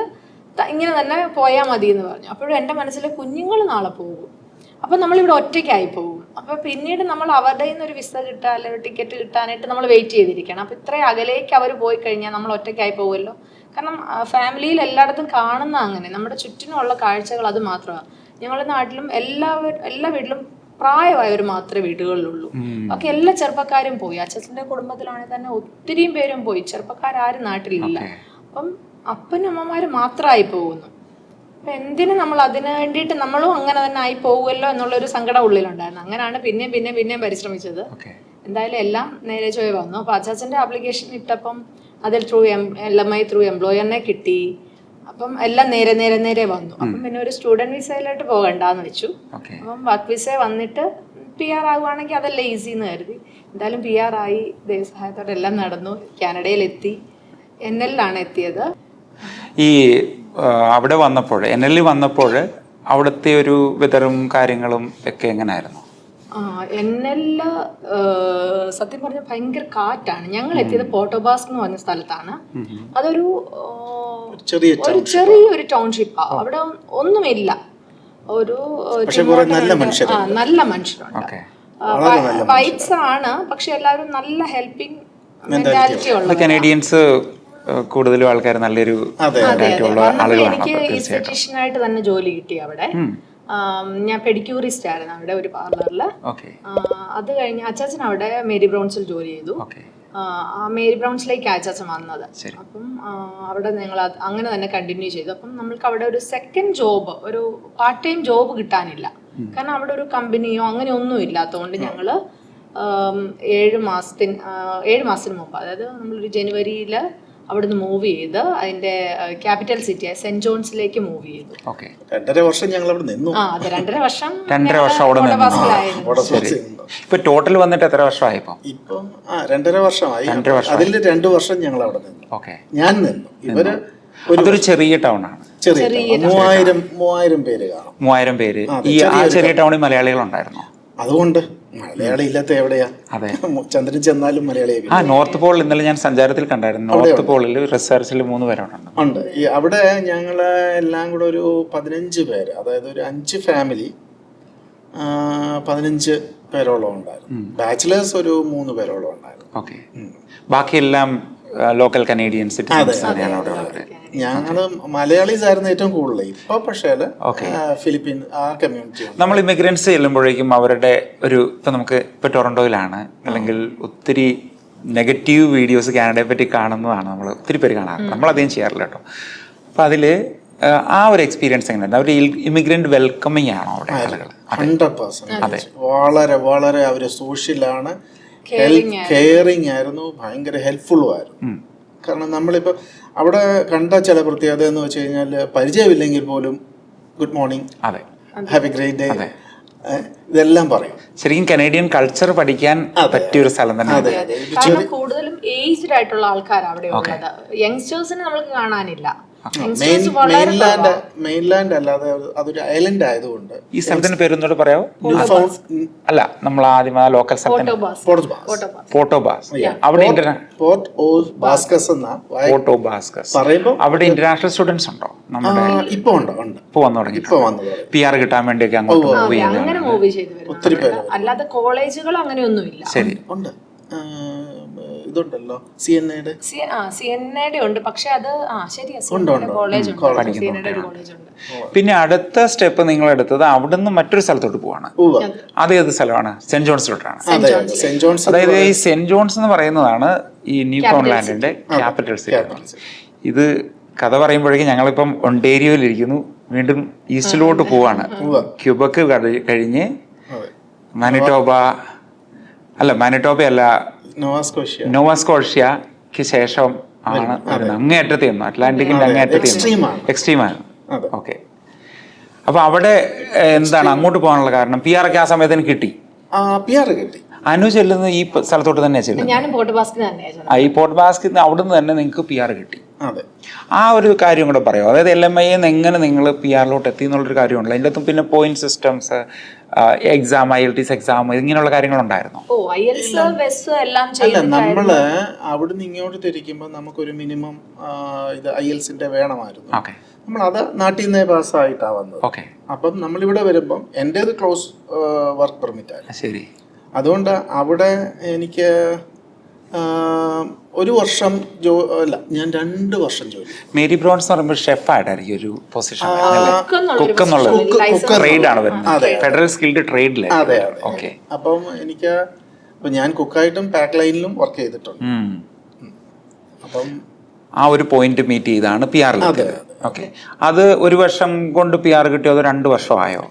Speaker 2: ഇങ്ങനെ തന്നെ പോയാൽ മതി എന്ന് പറഞ്ഞു. അപ്പോഴും എൻ്റെ മനസ്സിൽ കുഞ്ഞുങ്ങൾ നാളെ പോകും, അപ്പം നമ്മളിവിടെ ഒറ്റയ്ക്കായി പോകും. അപ്പോൾ പിന്നീട് നമ്മൾ അവരുടെ നിന്ന് ഒരു വിസ കിട്ടുക അല്ലെങ്കിൽ ടിക്കറ്റ് കിട്ടാനായിട്ട് നമ്മൾ വെയിറ്റ് ചെയ്തിരിക്കണം. അപ്പോൾ ഇത്രയും അകലേക്ക് അവർ പോയി കഴിഞ്ഞാൽ നമ്മൾ ഒറ്റയ്ക്കായി പോകുമല്ലോ. കാരണം ഫാമിലിയിൽ എല്ലായിടത്തും കാണുന്ന അങ്ങനെ നമ്മുടെ ചുറ്റിനുമുള്ള കാഴ്ചകൾ അത് മാത്രമാണ്. ഞങ്ങളുടെ നാട്ടിലും എല്ലാ വീട്ടിലും പ്രായമായവർ മാത്രമേ വീടുകളിലുള്ളൂ. ഒക്കെ എല്ലാ ചെറുപ്പക്കാരും പോയി. അച്ഛൻ്റെ കുടുംബത്തിലാണെങ്കിൽ തന്നെ ഒത്തിരിയും പേരും പോയി, ചെറുപ്പക്കാരും നാട്ടിലില്ല. അപ്പം അപ്പനും അമ്മമാരും മാത്രമായി പോകുന്നു. അപ്പം എന്തിനു നമ്മൾ അതിന് വേണ്ടിയിട്ട് നമ്മളും അങ്ങനെ തന്നെ ആയി പോകുമല്ലോ എന്നുള്ളൊരു സങ്കടം ഉള്ളിലുണ്ടായിരുന്നു. അങ്ങനെയാണ് പിന്നെയും പരിശ്രമിച്ചത്. എന്തായാലും എല്ലാം നേരെ ചൊവ്വേ വന്നു. അപ്പോൾ അച്ചാച്ചൻ്റെ ആപ്ലിക്കേഷൻ ഇട്ടപ്പം അതിൽ LMI ത്രൂ എംപ്ലോയറിനെ കിട്ടി. അപ്പം എല്ലാം നേരെ വന്നു. അപ്പം പിന്നെ ഒരു സ്റ്റുഡൻറ് വിസയിലോട്ട് പോകണ്ടെന്ന് വെച്ചു. അപ്പം വർക്ക് വിസ വന്നിട്ട് PR ആകുവാണെങ്കിൽ അതല്ല ഈസി എന്ന് കരുതി. എന്തായാലും PR ആയി, ദൈവസഹായത്തോടെ എല്ലാം നടന്നു. കാനഡയിലെത്തി, NL-ലാണ് എത്തിയത്.
Speaker 3: ഈ അവിടെ വന്നപ്പോൾ NL വന്നപ്പോൾ അവിടുത്തെ ഒരു വെതറും കാര്യങ്ങളും ഒക്കെ എങ്ങനെയായിരുന്നു?
Speaker 2: NL സത്യം പറഞ്ഞാൽ ഭയങ്കര കാറ്റാണ്. ഞങ്ങൾ എത്തിയത് പോർട്ടോബാസ്ക് എന്ന് പറഞ്ഞ സ്ഥലത്താണ്. അതൊരു ചെറിയൊരു ടൗൺഷിപ്പാണ്. അവിടെ ഒന്നുമില്ല, ഒരു നല്ല മനുഷ്യരുണ്ട്, വൈറ്റ്സ് ആണ്, പക്ഷെ എല്ലാവരും നല്ല ഹെൽപ്പിംഗ് മെന്റാലിറ്റി ഉള്ള
Speaker 3: കനേഡിയൻസ്. കൂടുതലും ആൾക്കാർ നല്ലൊരു
Speaker 2: എനിക്ക് ഇൻസ്റ്റിറ്റ്യൂഷനായിട്ട് തന്നെ ജോലി കിട്ടി അവിടെ. ഞാൻ പെഡിക്യൂറിസ്റ്റ് ആയിരുന്നു അവിടെ ഒരു പാർലറിൽ. അത് കഴിഞ്ഞ് അച്ചാച്ചൻ അവിടെ മേരി ബ്രൗൺസിൽ ജോലി ചെയ്തു. ആ മേരി ബ്രൗൺസിലേക്ക് അച്ചാച്ചൻ വന്നത്. അപ്പം അവിടെ ഞങ്ങൾ അങ്ങനെ തന്നെ കണ്ടിന്യൂ ചെയ്തു. അപ്പം നമ്മൾക്ക് അവിടെ ഒരു സെക്കൻഡ് ജോബ്, ഒരു പാർട്ട് ടൈം ജോബ് കിട്ടാനില്ല. കാരണം അവിടെ ഒരു കമ്പനിയോ അങ്ങനെ ഒന്നും ഇല്ലാത്തതുകൊണ്ട് ഞങ്ങൾ 7 മാസത്തിന് മുമ്പ്, അതായത് നമ്മളൊരു ജനുവരിയിൽ അവിടുന്ന് മൂവ് ചെയ്ത് അതിന്റെ ക്യാപിറ്റൽ സിറ്റി സെന്റ് ജോൺസിലേക്ക് മൂവ് ചെയ്തു.
Speaker 1: 2.5 വർഷം ഞങ്ങൾ അവിടെ നിന്നു.
Speaker 2: അതെ, 2.5 വർഷം
Speaker 3: ഇപ്പൊ ടോട്ടൽ വന്നിട്ട് എത്ര വർഷമായി?
Speaker 1: ഇപ്പം 2.5 വർഷമായി. അതിൽ 2 വർഷം ഞങ്ങൾ അവിടെ നിന്നു. ഞാൻ നിന്നു. ഇവര്
Speaker 3: അതൊരു ചെറിയ ടൗൺ ആണ്.
Speaker 1: 3000 പേര് കാണും.
Speaker 3: 3000 പേര്. ഈ ആ ചെറിയ ടൗണിൽ മലയാളികൾ ഉണ്ടായിരുന്നു.
Speaker 1: അതുകൊണ്ട് മലയാളി ഇല്ലാത്ത എവിടെയാ? ചന്ദ്രൻ ചെന്നാലും മലയാളിയെ.
Speaker 3: നോർത്ത് പോളിൽ ഇന്നലെ ഞാൻ സഞ്ചാരത്തിൽ കണ്ടായിരുന്നു. നോർത്ത് പോളിൽ റിസർച്ചിൽ 3 പേരുണ്ട്.
Speaker 1: ഉണ്ട്. അവിടെ ഞങ്ങള് എല്ലാം കൂടെ ഒരു 15 പേര്, അതായത് ഒരു 5 ഫാമിലി 15 പേരോളം ഉണ്ടായിരുന്നു. ബാച്ചിലേഴ്സ് ഒരു 3 പേരോളം ഉണ്ടായിരുന്നു.
Speaker 3: ബാക്കിയെല്ലാം ലോക്കൽ കനേഡിയൻ സിറ്റിസൺസ് തന്നെയാണ് അവിടെ ഉള്ളത്.
Speaker 1: ഞങ്ങള് മലയാളീസ് ആയിരുന്നു ഏറ്റവും കൂടുതൽ. ഇപ്പൊ പക്ഷേ ഫിലിപ്പീൻ ആ കമ്മ്യൂണിറ്റി.
Speaker 3: നമ്മൾ ഇമിഗ്രൻസ് ചെല്ലുമ്പോഴേക്കും അവരുടെ ഒരു ഇപ്പൊ ടൊറന്റോയിലാണ്, അല്ലെങ്കിൽ ഒത്തിരി നെഗറ്റീവ് വീഡിയോസ് കാനഡയെ പറ്റി കാണുന്നതാണ് നമ്മൾ ഒത്തിരി പേര് കാണാറ്. നമ്മളധികം ചെയ്യാറില്ല കേട്ടോ. അപ്പൊ അതില് ആ ഒരു എക്സ്പീരിയൻസ് എങ്ങനെയാണ്? അവർ ഇമിഗ്രന്റ് വെൽക്കമിങ് ആണോ അവിടെ ആളുകൾ?
Speaker 1: 100%. വളരെ വളരെ അവര് സോഷ്യലാണ്, കെയറിങ് ആയിരുന്നു, ഭയങ്കര ഹെൽപ്ഫുള്ളും ആയിരുന്നു. കാരണം നമ്മളിപ്പോൾ അവിടെ കണ്ട ചില പ്രത്യേകത എന്ന് വെച്ച് കഴിഞ്ഞാൽ പരിചയമില്ലെങ്കിൽ പോലും good morning, have A great day, ഇതെല്ലാം പറയും.
Speaker 3: ശരിക്കും കനേഡിയൻ കൾച്ചർ പഠിക്കാൻ പറ്റിയ ഒരു സ്ഥലം തന്നെ.
Speaker 2: കൂടുതലും ഏജ്ഡ് ആയിട്ടുള്ള ആൾക്കാർ അവിടെ ഉള്ളത്. യങ്സ്റ്റേഴ്സിനെ നമുക്ക് കാണാനില്ല.
Speaker 1: മെയിൻലാൻഡ് അല്ലാതെ അതൊരു ഐലൻഡ് ആയതുകൊണ്ട്.
Speaker 3: ഈ സ്ഥലത്തിന്റെ പേരൊന്നോട് പറയാമോ? അല്ല, നമ്മൾ ആദ്യം ആ ലോക്കൽ സ്ഥലത്തിന് പോർട്ടോബാസ്. അവിടെ അവിടെ ഇന്റർനാഷണൽ സ്റ്റുഡൻസ് ഉണ്ടോ? നമ്മുടെ
Speaker 1: ഇപ്പൊ
Speaker 3: വന്നു തുടങ്ങി. PR കിട്ടാൻ വേണ്ടിയൊക്കെ അങ്ങോട്ട് മൂവ് ചെയ്യുന്നത്
Speaker 1: ഒത്തിരി പേര്.
Speaker 2: അല്ലാതെ കോളേജുകൾ അങ്ങനെയൊന്നുമില്ല.
Speaker 3: ശരി,
Speaker 1: ഉണ്ട്. ഇതുണ്ടല്ലോ CNA ഉണ്ട്, പക്ഷെ അത് കോളേജ് ഉണ്ട്.
Speaker 3: പിന്നെ അടുത്ത സ്റ്റെപ്പ് നിങ്ങൾ എടുത്തത് അവിടുന്ന് മറ്റൊരു സ്ഥലത്തോട്ട് പോവാണ്. അത് ഏത് സ്ഥലമാണ്? സെന്റ് ജോൺസിലോട്ടാണ്. അതായത് ഈ സെന്റ് ജോൺസ് എന്ന് പറയുന്നതാണ് ഈ ന്യൂ ഫൗണ്ട്ലാൻഡിന്റെ ക്യാപിറ്റൽ സിറ്റി. ഇത് കഥ പറയുമ്പോഴേക്കും ഞങ്ങളിപ്പം ഒണ്ടേരിയോയിലിരിക്കുന്നു, വീണ്ടും ഈസ്റ്റിലോട്ട് പോവാണ്. ക്യൂബക്ക് കഴിഞ്ഞ് മാനിറ്റോബ, അല്ല മാനിറ്റോബ അല്ല,
Speaker 1: നോവാസ്കോഷ്യ
Speaker 3: നോവാസ്കോഷ്യക്ക് ശേഷം ആണ് വരുന്നത്. അങ്ങേയറ്റത്തിൽ നിന്നു, അറ്റ്ലാന്റിക്കിന്റെ അങ്ങേയറ്റത്തിൽ എക്സ്ട്രീമാണ്. ഓക്കെ. അപ്പൊ അവിടെ എന്താണ് അങ്ങോട്ട് പോകാനുള്ള കാരണം? PR ഒക്കെ ആ സമയത്തിന് കിട്ടി?
Speaker 1: PR കിട്ടി.
Speaker 3: അനു ചെല്ലുന്നത് ഈ സ്ഥലത്തോട്ട് തന്നെയാണ് ചെല്ലുന്നത്.
Speaker 2: ഞാനും പോർട്ട് ബാസ്കിന് തന്നെയാണ്.
Speaker 3: ഈ പോർട്ട് ബാസ്കിൽ അവിടുന്ന് തന്നെ നിങ്ങൾക്ക് PR കിട്ടി.
Speaker 1: അതെ.
Speaker 3: ആ ഒരു കാര്യം കൂടെ പറയാം. അതായത് LMI എങ്ങനെ നിങ്ങൾ PR-ലോട്ട് എത്തി എന്നുള്ളൊരു കാര്യമുണ്ടല്ലോ. അതിൻ്റെ അകത്തും പിന്നെ point systems, exam, IELTS exam, ഇങ്ങനെയുള്ള കാര്യങ്ങളുണ്ടായിരുന്നു.
Speaker 1: അല്ല, നമ്മള് അവിടുന്ന് ഇങ്ങോട്ട് തിരിക്കുമ്പോൾ നമുക്കൊരു മിനിമം ഇത് IELTS-ന്റെ വേണമായിരുന്നു.
Speaker 3: ഓക്കെ.
Speaker 1: നമ്മൾ അത് നാട്ടിൽ നിന്നേ പാസ്സായിട്ടാണ് വന്നത്.
Speaker 3: ഓക്കെ.
Speaker 1: അപ്പം നമ്മളിവിടെ വരുമ്പം എൻ്റേത് ക്ലോസ് വർക്ക് പെർമിറ്റ് ആയിരുന്നു.
Speaker 3: ശരി.
Speaker 1: അതുകൊണ്ട് അവിടെ എനിക്ക് 1 വർഷം ഞാൻ 2 വർഷം ജോലി.
Speaker 3: മേരി ബ്രോൺസ് എന്ന് പറയുമ്പോൾ ഷെഫായിട്ടായിരിക്കും ഒരു പൊസിഷൻ, കുക്ക് എന്നുള്ളത് ട്രേഡാണ് വരുന്നത്, ഫെഡറൽ സ്കിൽഡ് ട്രേഡിൽ.
Speaker 1: അതെ.
Speaker 3: ഓക്കെ.
Speaker 1: അപ്പം ഞാൻ കുക്കായിട്ടും പാക്ക് ലൈനിലും വർക്ക് ചെയ്തിട്ടുണ്ട്. അപ്പം
Speaker 3: ആ ഒരു പോയിന്റ് മീറ്റ് ചെയ്താണ് PR കിട്ടിയത്. ഓക്കെ. അത് 1 വർഷം കൊണ്ട് PR കിട്ടിയോ അതോ 2 വർഷമായോ?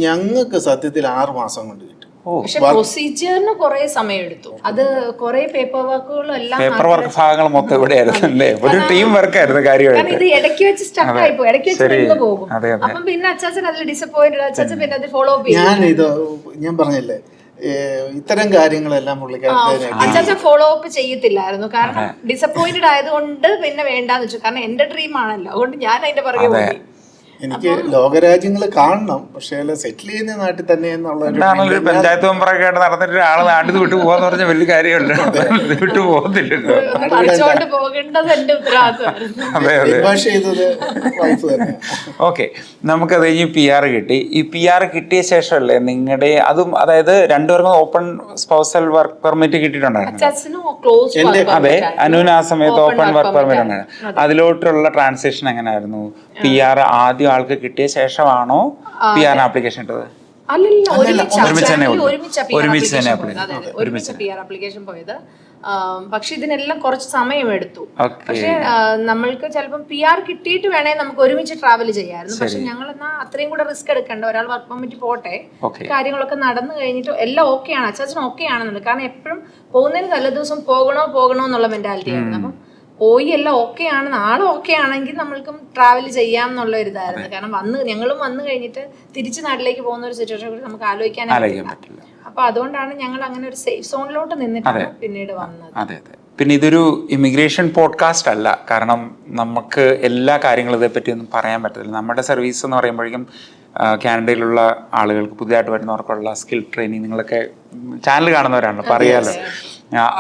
Speaker 1: ഞങ്ങൾക്ക് സത്യത്തിൽ 6 മാസം കൊണ്ട് കിട്ടി.
Speaker 2: പക്ഷെ പ്രൊസീജിയറിന് കുറെ സമയം എടുത്തു. അത് കുറെ പേപ്പർ വർക്കുകളും എല്ലാം,
Speaker 3: പേപ്പർ വർക്ക് ഭാഗങ്ങൾ മൊത്തം എവിടെയായിരുന്നു അല്ലേ? ഒരു ടീം വർക്ക് ആയിരുന്നു കാര്യമായിട്ട്.
Speaker 2: ഇത് ഇടയ്ക്ക് വെച്ച് സ്റ്റക്ക് ആയി പോകും, ഇടയ്ക്ക് വെച്ച് നിന്ന് പോകും. അപ്പം പിന്നെ അച്ചാച്ചൻ അതിൽ ഡിസപ്പോയിന്റഡ്. അച്ചാച്ചൻ പിന്നെ അത് ഫോളോ അപ്പ് ചെയ്യും.
Speaker 1: ഞാൻ പറഞ്ഞില്ലേ, ഇത്തരം കാര്യങ്ങളെല്ലാം
Speaker 2: അച്ചാച്ചൻ ഫോളോ അപ്പ് ചെയ്യത്തില്ലായിരുന്നു. കാരണം ഡിസപ്പോയിന്റഡ് ആയതുകൊണ്ട് പിന്നെ വേണ്ടാന്ന് വെച്ചു. കാരണം എന്റെ ഡ്രീം ആണല്ലോ, അതുകൊണ്ട് ഞാൻ അതിന്റെ പുറകെ പോയി.
Speaker 1: എനിക്ക് ലോകരാജ്യങ്ങൾ കാണണം, പക്ഷേ സെറ്റിൽ ചെയ്യുന്ന നാട്ടിൽ തന്നെ എന്നുള്ള
Speaker 3: ഒരു പഞ്ചായത്ത് മെമ്പറൊക്കെ ആയിട്ട് നടന്നിട്ട് ഒരാള് നാട്ടിൽ വിട്ടു പോകാന്ന് പറഞ്ഞ വലിയ കാര്യമല്ല. വിട്ടു പോകത്തില്ലല്ലോ.
Speaker 2: പഠിച്ചോണ്ട് പോകേണ്ടത് എന്റെ ഉത്തരവാദിത്വമായിരുന്നു.
Speaker 3: ഓക്കെ. നമുക്കത് കഴിഞ്ഞ് PR കിട്ടി. ഈ PR കിട്ടിയ ശേഷമല്ലേ നിങ്ങളുടെ അതും, അതായത് 2 പേർക്കും ഓപ്പൺ സ്പൗസൽ വർക്ക് പെർമിറ്റ് കിട്ടിയിട്ടുണ്ടായിരുന്നു? അതെ. അനുവിന് ആ സമയത്ത് ഓപ്പൺ വർക്ക് പെർമിറ്റ് ഉണ്ടായിരുന്നു. അതിലോട്ടുള്ള ട്രാൻസിഷൻ എങ്ങനെയായിരുന്നു? PR ആദ്യം ആൾക്ക് കിട്ടിയ ശേഷമാണോ PR ആപ്ലിക്കേഷൻ ഇട്ടത്?
Speaker 2: ഒരുമിച്ച് PR ആപ്ലിക്കേഷൻ പോയത്. പക്ഷെ ഇതിനെല്ലാം കുറച്ച് സമയമെടുത്തു. പക്ഷെ നമ്മൾക്ക് ചിലപ്പോൾ PR കിട്ടിയിട്ട് വേണേ നമുക്ക് ഒരുമിച്ച് ട്രാവൽ ചെയ്യാമായിരുന്നു. പക്ഷെ ഞങ്ങൾ എന്നാ അത്രയും കൂടെ റിസ്ക് എടുക്കണ്ട, ഒരാൾ വർക്ക് പെർമിറ്റ് പോട്ടെ, കാര്യങ്ങളൊക്കെ നടന്നു കഴിഞ്ഞിട്ട് എല്ലാം ഓക്കെയാണ്, അച്ചാച്ചൻ ഓക്കെ ആണെന്നുണ്ട്. കാരണം എപ്പോഴും പോകുന്നതിന് നല്ല ദിവസം പോകണോ എന്നുള്ള മെന്റാലിറ്റി ആയിരുന്നു. അപ്പം പോയി എല്ലാം ഓക്കെ ആണ്, നാളെ ഓക്കെ ആണെങ്കിൽ നമ്മൾക്കും ട്രാവൽ ചെയ്യാം എന്നുള്ള ഒരു ഇതായിരുന്നു. കാരണം ഞങ്ങളും വന്നു കഴിഞ്ഞിട്ട് തിരിച്ച് നാട്ടിലേക്ക് പോകുന്ന ഒരു സിറ്റുവേഷനെ കുറിച്ച് നമുക്ക് ആലോചിക്കാനേ പറ്റില്ല. അപ്പൊ അതുകൊണ്ടാണ് ഞങ്ങൾ അങ്ങനെ ഒരു സേഫ് സോണിലോട്ട് നിന്നിട്ടാണ് പിന്നീട് വന്നത്.
Speaker 3: അതെ. പിന്നെ ഇതൊരു ഇമിഗ്രേഷൻ പോഡ്കാസ്റ്റ് അല്ല. കാരണം നമുക്ക് എല്ലാ കാര്യങ്ങളും ഇതേപ്പറ്റി ഒന്നും പറയാൻ പറ്റത്തില്ല. നമ്മുടെ സർവീസ് എന്ന് പറയുമ്പോഴേക്കും കാനഡയിലുള്ള ആളുകൾക്ക്, പുതിയതായിട്ട് വരുന്നവർക്കുള്ള സ്കിൽ ട്രെയിനിങ്, നിങ്ങളൊക്കെ ചാനൽ കാണുന്നവരാണല്ലോ, പറയാമല്ലോ.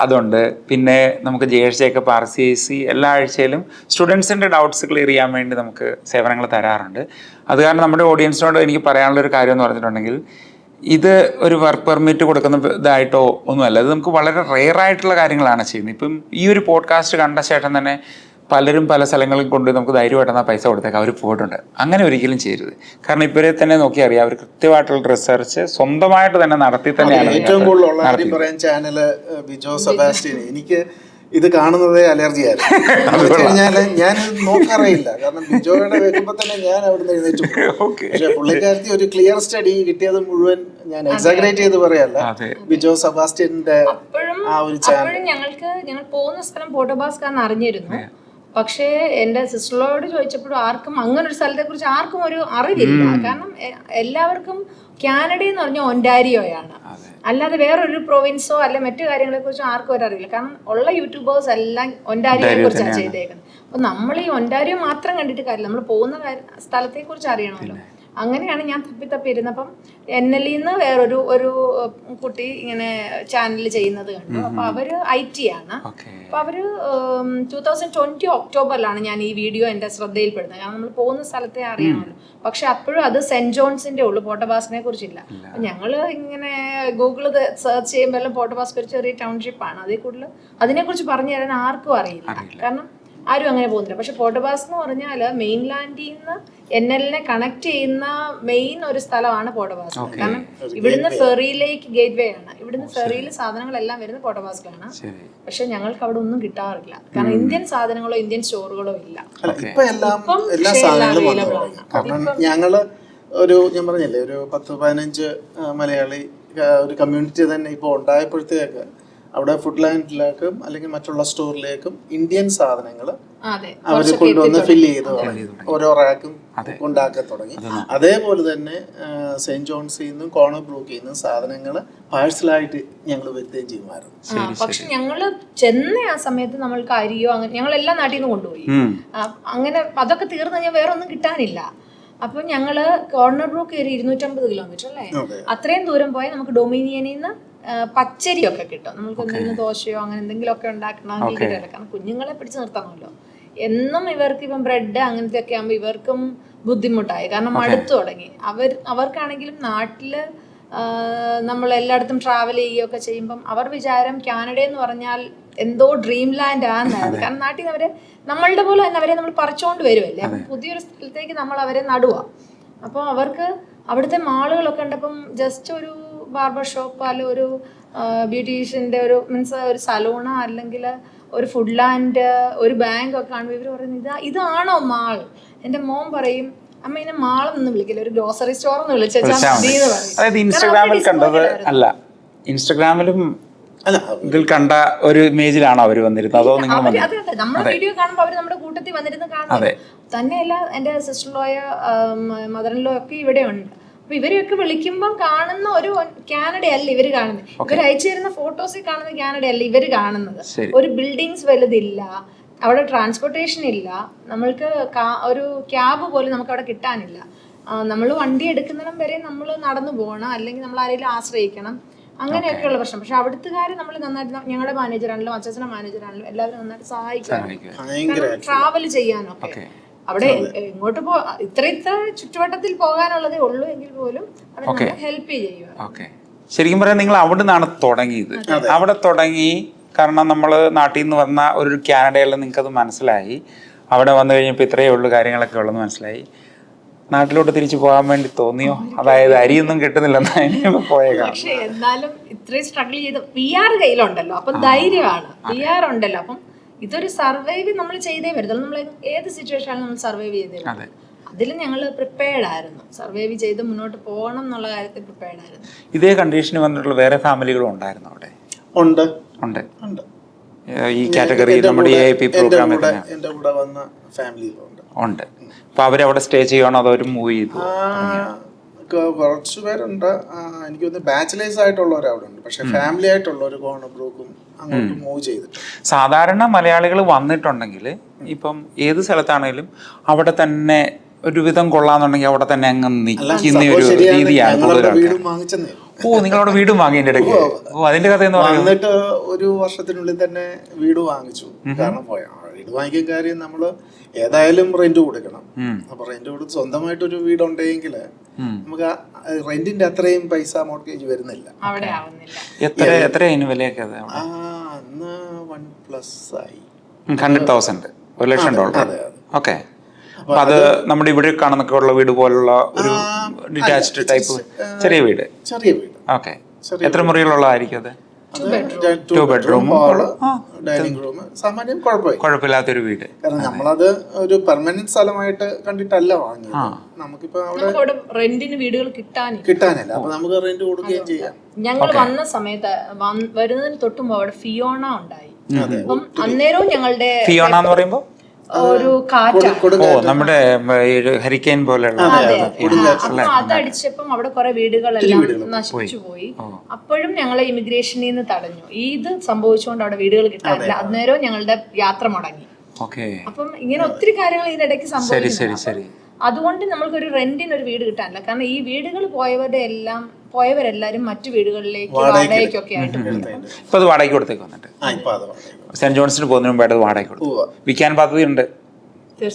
Speaker 3: അതുണ്ട്. പിന്നെ നമുക്ക് JH Jacob RCIC എല്ലാ ആഴ്ചയിലും സ്റ്റുഡൻസിൻ്റെ ഡൗട്ട്സ് ക്ലിയർ ചെയ്യാൻ വേണ്ടി നമുക്ക് സേവനങ്ങൾ തരാറുണ്ട്. അത് കാരണം നമ്മുടെ ഓഡിയൻസിനോട് എനിക്ക് പറയാനുള്ളൊരു കാര്യം എന്ന് പറഞ്ഞിട്ടുണ്ടെങ്കിൽ, ഇത് ഒരു വർക്ക് പെർമിറ്റ് കൊടുക്കുന്ന ഇതായിട്ടോ ഒന്നുമല്ല. ഇത് നമുക്ക് വളരെ റെയർ ആയിട്ടുള്ള കാര്യങ്ങളാണ് ചെയ്യുന്നത്. ഇപ്പം ഈ ഒരു പോഡ്കാസ്റ്റ് കണ്ട ശേഷം തന്നെ പലരും പല സ്ഥലങ്ങളിൽ കൊണ്ട് നമുക്ക് ധൈര്യമായിട്ട് പൈസ കൊടുത്തേക്ക് അവർ പോയിട്ടുണ്ട്. അങ്ങനെ ഒരിക്കലും ചെയ്യരുത്. കാരണം ഇവരെ തന്നെ നോക്കി അറിയാം, അവർ കൃത്യമായിട്ടുള്ള റിസർച്ച് സ്വന്തമായിട്ട് തന്നെ നടത്തി തന്നെയാണ്.
Speaker 1: ഏറ്റവും കൂടുതൽ പറയാൻ ചാനല് ബിജോ സെബാസ്റ്റ്യൻ. എനിക്ക് ഇത് കാണുന്നതേ അലർജി ആയിരുന്നു. ഞാൻ നോക്കാറില്ല. കാരണം ബിജോയുടെ വെക്കുമ്പോ തന്നെ ഞാൻ അവിടുന്ന് എഴുന്നേറ്റ്. പക്ഷെ പുള്ളിക്കാരത്തി ഒരു ക്ലിയർ സ്റ്റഡി കിട്ടിയത് മുഴുവൻ ഞാൻ എക്സാഗ്രേറ്റ് ചെയ്ത് പറയല്ല. ബിജോ സെബാസ്റ്റ്യന്റെ ആ ഒരു ചാനൽ
Speaker 2: ഞങ്ങൾ പോകുന്ന സ്ഥലം പോർട്ടോബാസ്കാരൻ അറിഞ്ഞിരുന്നു. പക്ഷേ എൻ്റെ സിസ്റ്ററോട് ചോദിച്ചപ്പോഴും ആർക്കും അങ്ങനെ ഒരു സ്ഥലത്തെ കുറിച്ച് ആർക്കും ഒരു അറിവില്ല. കാരണം എല്ലാവർക്കും കാനഡ എന്ന് പറഞ്ഞാൽ ഒൻറ്റാരിയോയാണ്, അല്ലാതെ വേറൊരു പ്രൊവിൻസോ അല്ലെ മറ്റു കാര്യങ്ങളെ കുറിച്ച് ആർക്കും ഒരു അറിയില്ല. കാരണം ഉള്ള യൂട്യൂബേഴ്സ് എല്ലാം ഒൻറ്റാരിയോയെ കുറിച്ചാണ് ചെയ്തേക്കുന്നത്. അപ്പൊ നമ്മൾ ഈ ഒൻറ്റാരിയോ മാത്രം കണ്ടിട്ട് കാര്യമില്ല, നമ്മൾ പോകുന്ന സ്ഥലത്തെ കുറിച്ച് അറിയണമല്ലോ. അങ്ങനെയാണ് ഞാൻ തപ്പി ഇരുന്നപ്പം NLE-ന്ന് വേറൊരു കുട്ടി ഇങ്ങനെ ചാനൽ ചെയ്യുന്നത് കണ്ടു. അപ്പൊ അവര് IT ആണ്. അപ്പൊ അവര് 2020 ഒക്ടോബറിലാണ് ഞാൻ ഈ വീഡിയോ എന്റെ ശ്രദ്ധയിൽപ്പെടുന്നത്. കാരണം നമ്മൾ പോകുന്ന സ്ഥലത്തെ അറിയണമല്ലോ. പക്ഷെ അപ്പോഴും അത് സെന്റ് ജോൺസിന്റെ ഉള്ളു, പോർട്ടോബാസ്കിനെ കുറിച്ചില്ല. അപ്പൊ ഞങ്ങള് ഇങ്ങനെ ഗൂഗിള് സെർച്ച് ചെയ്യുമ്പോൾ പോർട്ടോബാസ്ക് ഒരു ചെറിയ ടൗൺഷിപ്പാണ്. അതേ കൂടുതൽ അതിനെക്കുറിച്ച് പറഞ്ഞു തരാൻ ആർക്കും അറിയില്ല. കാരണം ആരും അങ്ങനെ പോകുന്നില്ല. പക്ഷെ പോർട്ടോബാസ്ക് എന്ന് പറഞ്ഞാൽ മെയിൻലാൻഡിൽ നിന്ന് NL-നെ കണക്ട് ചെയ്യുന്ന മെയിൻ ഒരു സ്ഥലമാണ് പോർട്ടോബാസ്ക്. കാരണം ഇവിടുന്ന് ഫെറിയിലേക്ക് ഗേറ്റ് വേ ആണ്. ഇവിടുന്ന് ഫെറിയിൽ സാധനങ്ങളെല്ലാം വരുന്നത് പോർട്ടോബാസ്കിലാണ്. പക്ഷെ ഞങ്ങൾക്ക് അവിടെ ഒന്നും കിട്ടാറില്ല. കാരണം ഇന്ത്യൻ സാധനങ്ങളോ ഇന്ത്യൻ സ്റ്റോറുകളോ ഇല്ല.
Speaker 1: കാരണം ഞങ്ങള് ഞാൻ പറഞ്ഞില്ലേ, ഒരു 10-15 മലയാളി ഒരു കമ്മ്യൂണിറ്റി തന്നെ ഇപ്പോൾ ഉണ്ടായപ്പോഴത്തേക്ക് അവിടെ ഫുഡ് ലാൻഡിലേക്കും അല്ലെങ്കിൽ മറ്റുള്ള സ്റ്റോറിലേക്കും ഇന്ത്യൻ സാധനങ്ങൾ അവർ കൊണ്ടുവന്ന് ഫില്ല് ചെയ്ത് തുടങ്ങി, ഓരോ റാക്കും ഉണ്ടാക്കി തുടങ്ങി. അതേപോലെ തന്നെ സെയിന്റ് ജോൺസിൽ നിന്നും കോർണർ ബ്രൂക്കിൽ നിന്നും സാധനങ്ങൾ പാഴ്സലായിട്ട് ഞങ്ങൾ വരുത്തുകയും ചെയ്യുമായിരുന്നു.
Speaker 2: പക്ഷെ ഞങ്ങള് ചെന്ന ആ സമയത്ത് നമ്മൾക്ക് അരിയോ അങ്ങനെ ഞങ്ങൾ എല്ലാ നാട്ടിൽ നിന്ന് കൊണ്ടുപോയി. അങ്ങനെ അതൊക്കെ തീർന്നു കഴിഞ്ഞാൽ വേറെ ഒന്നും കിട്ടാനില്ല. അപ്പൊ ഞങ്ങള് കോർണർ ബ്രൂക്ക് കയറി 250 കിലോമീറ്റർ അല്ലേ, അത്രയും ദൂരം പോയാൽ നമുക്ക് ഡൊമിനിയനിൽ നിന്ന് പച്ചരിയൊക്കെ കിട്ടും. നമുക്ക് എന്തെങ്കിലും ദോശയോ അങ്ങനെ എന്തെങ്കിലും ഒക്കെ ഉണ്ടാക്കണമെങ്കിൽ കിട്ടില്ല. കാരണം കുഞ്ഞുങ്ങളെ പിടിച്ചു നിർത്തണമല്ലോ. എന്നും ഇവർക്ക് ഇപ്പം ബ്രെഡ് അങ്ങനത്തെ ഒക്കെ ആകുമ്പോൾ ഇവർക്കും ബുദ്ധിമുട്ടായി, കാരണം മടുത്തു തുടങ്ങി. അവർക്കാണെങ്കിലും നാട്ടില് നമ്മൾ എല്ലായിടത്തും ട്രാവൽ ചെയ്യുകയൊക്കെ ചെയ്യുമ്പം അവർ വിചാരം കാനഡ എന്ന് പറഞ്ഞാൽ എന്തോ ഡ്രീം ലാൻഡ് ആണെന്നാണ്. കാരണം നാട്ടിൽ നിന്ന് അവരെ നമ്മളുടെ പോലെ തന്നെ അവരെ നമ്മൾ പറിച്ചുകൊണ്ട് വരുമല്ലേ. അപ്പം പുതിയൊരു സ്ഥലത്തേക്ക് നമ്മൾ അവരെ നടുക. അപ്പോൾ അവർക്ക് അവിടുത്തെ മാളുകളൊക്കെ ഉണ്ടപ്പം ജസ്റ്റ് ഒരു ബാർബർ ഷോപ്പ് അല്ലെങ്കിൽ ഒരു ബ്യൂട്ടീഷ്യൻ്റെ ഒരു മീൻസ് ഒരു സലൂണോ അല്ലെങ്കിൽ ഒരു ഫുഡ് ലാൻഡ് ഒരു ബാങ്ക് ഒക്കെ കാണുമ്പോൾ ഇവർ പറയുന്നത് ഇതാണോ മാൾ. എൻ്റെ മോൻ പറയും അമ്മ ഇതിനെ മാളെന്ന് വിളിക്കില്ല, ഒരു ഗ്രോസറി സ്റ്റോർ എന്ന് വിളിച്ചാൽ
Speaker 3: അതായത് ഇൻസ്റ്റാഗ്രാമിൽ കണ്ടത് അല്ല, ഇൻസ്റ്റാഗ്രാമിലും ഇതിൽ കണ്ട ഒരു ഇമേജിലാണോ അവർ വന്നിരുന്നത്? അതോ നിങ്ങൾ
Speaker 2: നമ്മുടെ വീഡിയോ കാണുമ്പോൾ അവർ നമ്മുടെ കൂട്ടത്തിൽ വന്നിരുന്ന് കാണുന്നത് തന്നെയല്ല. എൻ്റെ സിസ്റ്റർ-ഇൻ-ലോയ മദർ-ഇൻ-ലോ ഒക്കെ ഇവിടെ ഉണ്ട്. അപ്പൊ ഇവരെയൊക്കെ വിളിക്കുമ്പം കാണുന്ന ഒരു കാനഡയല്ല ഇവര് കാണുന്നത്. ഇവർ അയച്ചു തരുന്ന ഫോട്ടോസിൽ കാണുന്ന കാനഡയല്ല ഇവര് കാണുന്നത്. ഒരു ബിൽഡിങ്സ് വലുതില്ല, അവിടെ ട്രാൻസ്പോർട്ടേഷൻ ഇല്ല, നമ്മൾക്ക് ഒരു ക്യാബ് പോലും നമുക്ക് അവിടെ കിട്ടാനില്ല. നമ്മൾ വണ്ടി എടുക്കുന്നിടം വരെ നമ്മൾ നടന്നു പോകണം, അല്ലെങ്കിൽ നമ്മൾ ആരെങ്കിലും ആശ്രയിക്കണം, അങ്ങനെയൊക്കെയുള്ള പ്രശ്നം. പക്ഷെ അവിടുത്തുകാർ നമ്മൾ നന്നായിട്ട്, ഞങ്ങളുടെ മാനേജറാണെങ്കിലും അച്ഛൻ്റെ മാനേജറാണെങ്കിലും എല്ലാവരും നന്നായിട്ട് സഹായിക്കണം ട്രാവൽ ചെയ്യാനൊക്കെ. അവിടെ ഇങ്ങോട്ട് ഇത്ര ചുറ്റുവട്ടത്തിൽ പോകാനുള്ളതേ ഉള്ളൂ എങ്കിൽ പോലും അവർ ഹെൽപ്പ് ചെയ്യുക.
Speaker 3: ശരിക്കും പറയാൻ നിങ്ങൾ അവിടെ നിന്നാണ് തുടങ്ങിയത്. അവിടെ തുടങ്ങി കാരണം നമ്മൾ നാട്ടിൽ നിന്ന് വന്ന ഒരു കാനഡയിൽ നിങ്ങൾക്കത് മനസ്സിലായി. അവിടെ വന്നു കഴിഞ്ഞപ്പോൾ ഇത്രയേ ഉള്ളൂ കാര്യങ്ങളൊക്കെ ഉള്ളെന്ന് മനസ്സിലായി. നാട്ടിലോട്ട് തിരിച്ചു പോകാൻ വേണ്ടി തോന്നിയോ? അതായത് അരിയൊന്നും കിട്ടുന്നില്ലെന്ന് പോയേക്കാം.
Speaker 2: പക്ഷെ എന്നാലും ഇത്രയും സ്ട്രഗിൾ ചെയ്ത് PR കയ്യിലുണ്ടല്ലോ, അപ്പം ധൈര്യമാണ്. PR ഉണ്ടല്ലോ, അപ്പം ഇതൊരു സർവൈവ് നമ്മൾ ചെയ്തേ വരത്തുള്ളൂ. നമ്മൾ ഏത് സിറ്റുവേഷനിലും നമ്മൾ സർവൈവ് ചെയ്തേ വരും. അതിൽ ഞങ്ങൾ പ്രിപ്പയർഡ് ആയിരുന്നു, സർവൈവ് ചെയ്ത് മുന്നോട്ട് പോകണം എന്നുള്ള കാര്യത്തിൽ പ്രിപ്പയർഡ് ആയിരുന്നു.
Speaker 3: ഇതേ കണ്ടീഷന് വന്നിട്ടുള്ള വേറെ ഫാമിലികളും ഉണ്ടായിരുന്നു അവിടെ?
Speaker 1: ഉണ്ട്.
Speaker 3: ഈ കാറ്റഗറി നമ്മുടെ AIP പ്രോഗ്രാമിൽ
Speaker 1: എൻ്റെ കൂടെ വന്ന ഫാമിലിയിലുണ്ട്.
Speaker 3: ഉണ്ട്. അപ്പൊ അവരവിടെ സ്റ്റേ ചെയ്യുവാണോ അതോ അവർ മൂവ് ചെയ്തു?
Speaker 1: കുറച്ച് പേരുണ്ട്. എനിക്ക് തോന്നുന്നു ബാച്ചിലേഴ്സ് ആയിട്ടുള്ളവർ അവിടെ ഉണ്ട്. പക്ഷെ ഫാമിലി ആയിട്ടുള്ളവർ കോർണർ ബ്രൂക്കും അങ്ങോട്ട് മൂവ് ചെയ്തിട്ടുണ്ട്.
Speaker 3: സാധാരണ മലയാളികൾ വന്നിട്ടുണ്ടെങ്കിൽ ഇപ്പം ഏത് സ്ഥലത്താണെങ്കിലും അവിടെ തന്നെ ഒരുവിധം കൊള്ളാന്നുണ്ടെങ്കിൽ അവിടെ തന്നെ അങ്ങ് നിൽക്കുന്ന ഒരു രീതിയാണ്. നിങ്ങളവിടെ വീടും വാങ്ങി എൻ്റെ ഇടയ്ക്ക്? അതിന്റെ കഥ എന്ന് പറയുന്നത്
Speaker 1: വന്നിട്ട് ഒരു വർഷത്തിനുള്ളിൽ തന്നെ വീട് വാങ്ങിച്ചു. കാരണം വീട് വാങ്ങിക്കാൻ കാര്യം നമ്മള് ഏതായാലും റെന്റ് കൊടുക്കണം. അപ്പൊ റെന്റ് കൊടുത്ത് സ്വന്തമായിട്ടൊരു വീടുണ്ടെങ്കിൽ നമുക്ക് റെന്റിന്റെ അത്രയും പൈസ മോർഗേജ് വരുന്നില്ല.
Speaker 3: എത്ര വിലയൊക്കെ?
Speaker 1: അന്ന് 1+ ആയി,
Speaker 3: 100,000, $100,000. ഓക്കെ. അപ്പൊ അത് നമ്മുടെ ഇവിടെ കാണുന്നൊക്കെ ഉള്ള വീട് പോലുള്ള ഒരു ഡിറ്റാച്ച്ഡ് ടൈപ്പ് ചെറിയ വീട്. ഓക്കെ. എത്ര മുറികളുള്ളതായിരിക്കും അത്? 2 ബെഡ്റൂം,
Speaker 1: ഡൈനിങ് റൂം, സാമാന്യം
Speaker 3: കുഴപ്പമില്ലാത്തൊരു വീട്.
Speaker 1: കാരണം നമ്മളത് ഒരു പെർമനന്റ് സ്ഥലമായിട്ട് കണ്ടിട്ടല്ല വാങ്ങിയത്. നമുക്കിപ്പോ അവിടെ
Speaker 2: റെന്റിന് വീടുകൾ
Speaker 1: കിട്ടാനില്ല. അപ്പൊ നമുക്ക് റെന്റ് കൊടുക്കുകയും ചെയ്യാം.
Speaker 2: ഞങ്ങൾ വന്ന സമയത്ത് വരുന്നതിന് തൊട്ടുമ്പോ അവിടെ ഫിയോണ ഉണ്ടായി. അപ്പം അന്നേരവും ഞങ്ങളുടെ
Speaker 3: ഫിയോണ എന്ന് പറയുമ്പോ
Speaker 2: ഒരു കാറ്റ്,
Speaker 3: നമ്മുടെ ഹരിക്കെയിൻ പോലെയുള്ള
Speaker 2: അതടിച്ചപ്പം അവിടെ കുറെ വീടുകളെല്ലാം നശിച്ചു പോയി. അപ്പോഴും ഞങ്ങളെ ഇമിഗ്രേഷനിൽ നിന്ന് തടഞ്ഞു. ഇത് സംഭവിച്ചുകൊണ്ട് അവിടെ വീടുകൾ കിട്ടാനില്ല. അന്നേരവും ഞങ്ങളുടെ യാത്ര മുടങ്ങി. അപ്പം ഇങ്ങനെ ഒത്തിരി കാര്യങ്ങൾ ഇതിനിടയ്ക്ക് സംഭവിച്ചു. അതുകൊണ്ട് നമ്മൾക്കൊരു റെന്റിന് ഒരു വീട് കിട്ടാനില്ല. കാരണം ഈ വീടുകൾ പോയവരെല്ലാരും മറ്റു വീടുകളിലേക്ക് വാടകയ്ക്കൊക്കെ ആയിട്ട്
Speaker 3: ഇപ്പൊ അത് വാടകയ്ക്ക് കൊടുത്തേക്ക് വന്നിട്ട് സെന്റ് ജോൺസിന് പോകുന്നതിന് മുമ്പ് അത് വാടകയ്ക്ക് കൊടുത്തു. വിൽക്കാൻ പദ്ധതിയുണ്ട്,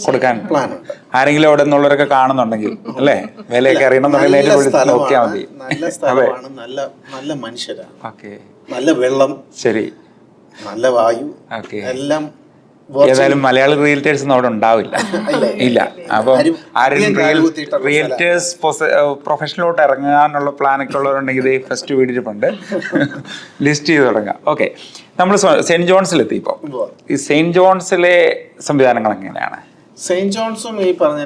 Speaker 3: കൊടുക്കാൻ പ്ലാൻ. ആരെങ്കിലും അവിടെ നിന്നുള്ളവരൊക്കെ കാണുന്നുണ്ടെങ്കിൽ അല്ലേ, വിലയൊക്കെ അറിയണമെന്നുണ്ടെങ്കിൽ നോക്കിയാൽ മതി.
Speaker 1: നല്ല സ്ഥലമാണ്, നല്ല മനുഷ്യരാണ്, നല്ല വെള്ളം,
Speaker 3: ശരി,
Speaker 1: നല്ല വായു, എല്ലാം.
Speaker 3: ഏതായാലും മലയാളി റിയൽറ്റേഴ്സ് ഒന്നും അവിടെ ഉണ്ടാവില്ല, ഇല്ല. അപ്പം ആരെങ്കിലും റിയൽറ്റേഴ്സ് പ്രൊഫഷനിലോട്ട് ഇറങ്ങാനുള്ള പ്ലാനൊക്കെ ഉള്ളവരുണ്ടെങ്കിൽ ഇത് ഫസ്റ്റ് വീടിരിപ്പുണ്ട്, ലിസ്റ്റ് ചെയ്ത് തുടങ്ങാം. ഓക്കെ, നമ്മൾ സെന്റ് ജോൺസിലെത്തി. ഇപ്പോൾ ഈ സെന്റ് ജോൺസിലെ സംവിധാനങ്ങൾ എങ്ങനെയാണ്?
Speaker 1: സെയിന്റ് ജോൺസും ഈ പറഞ്ഞ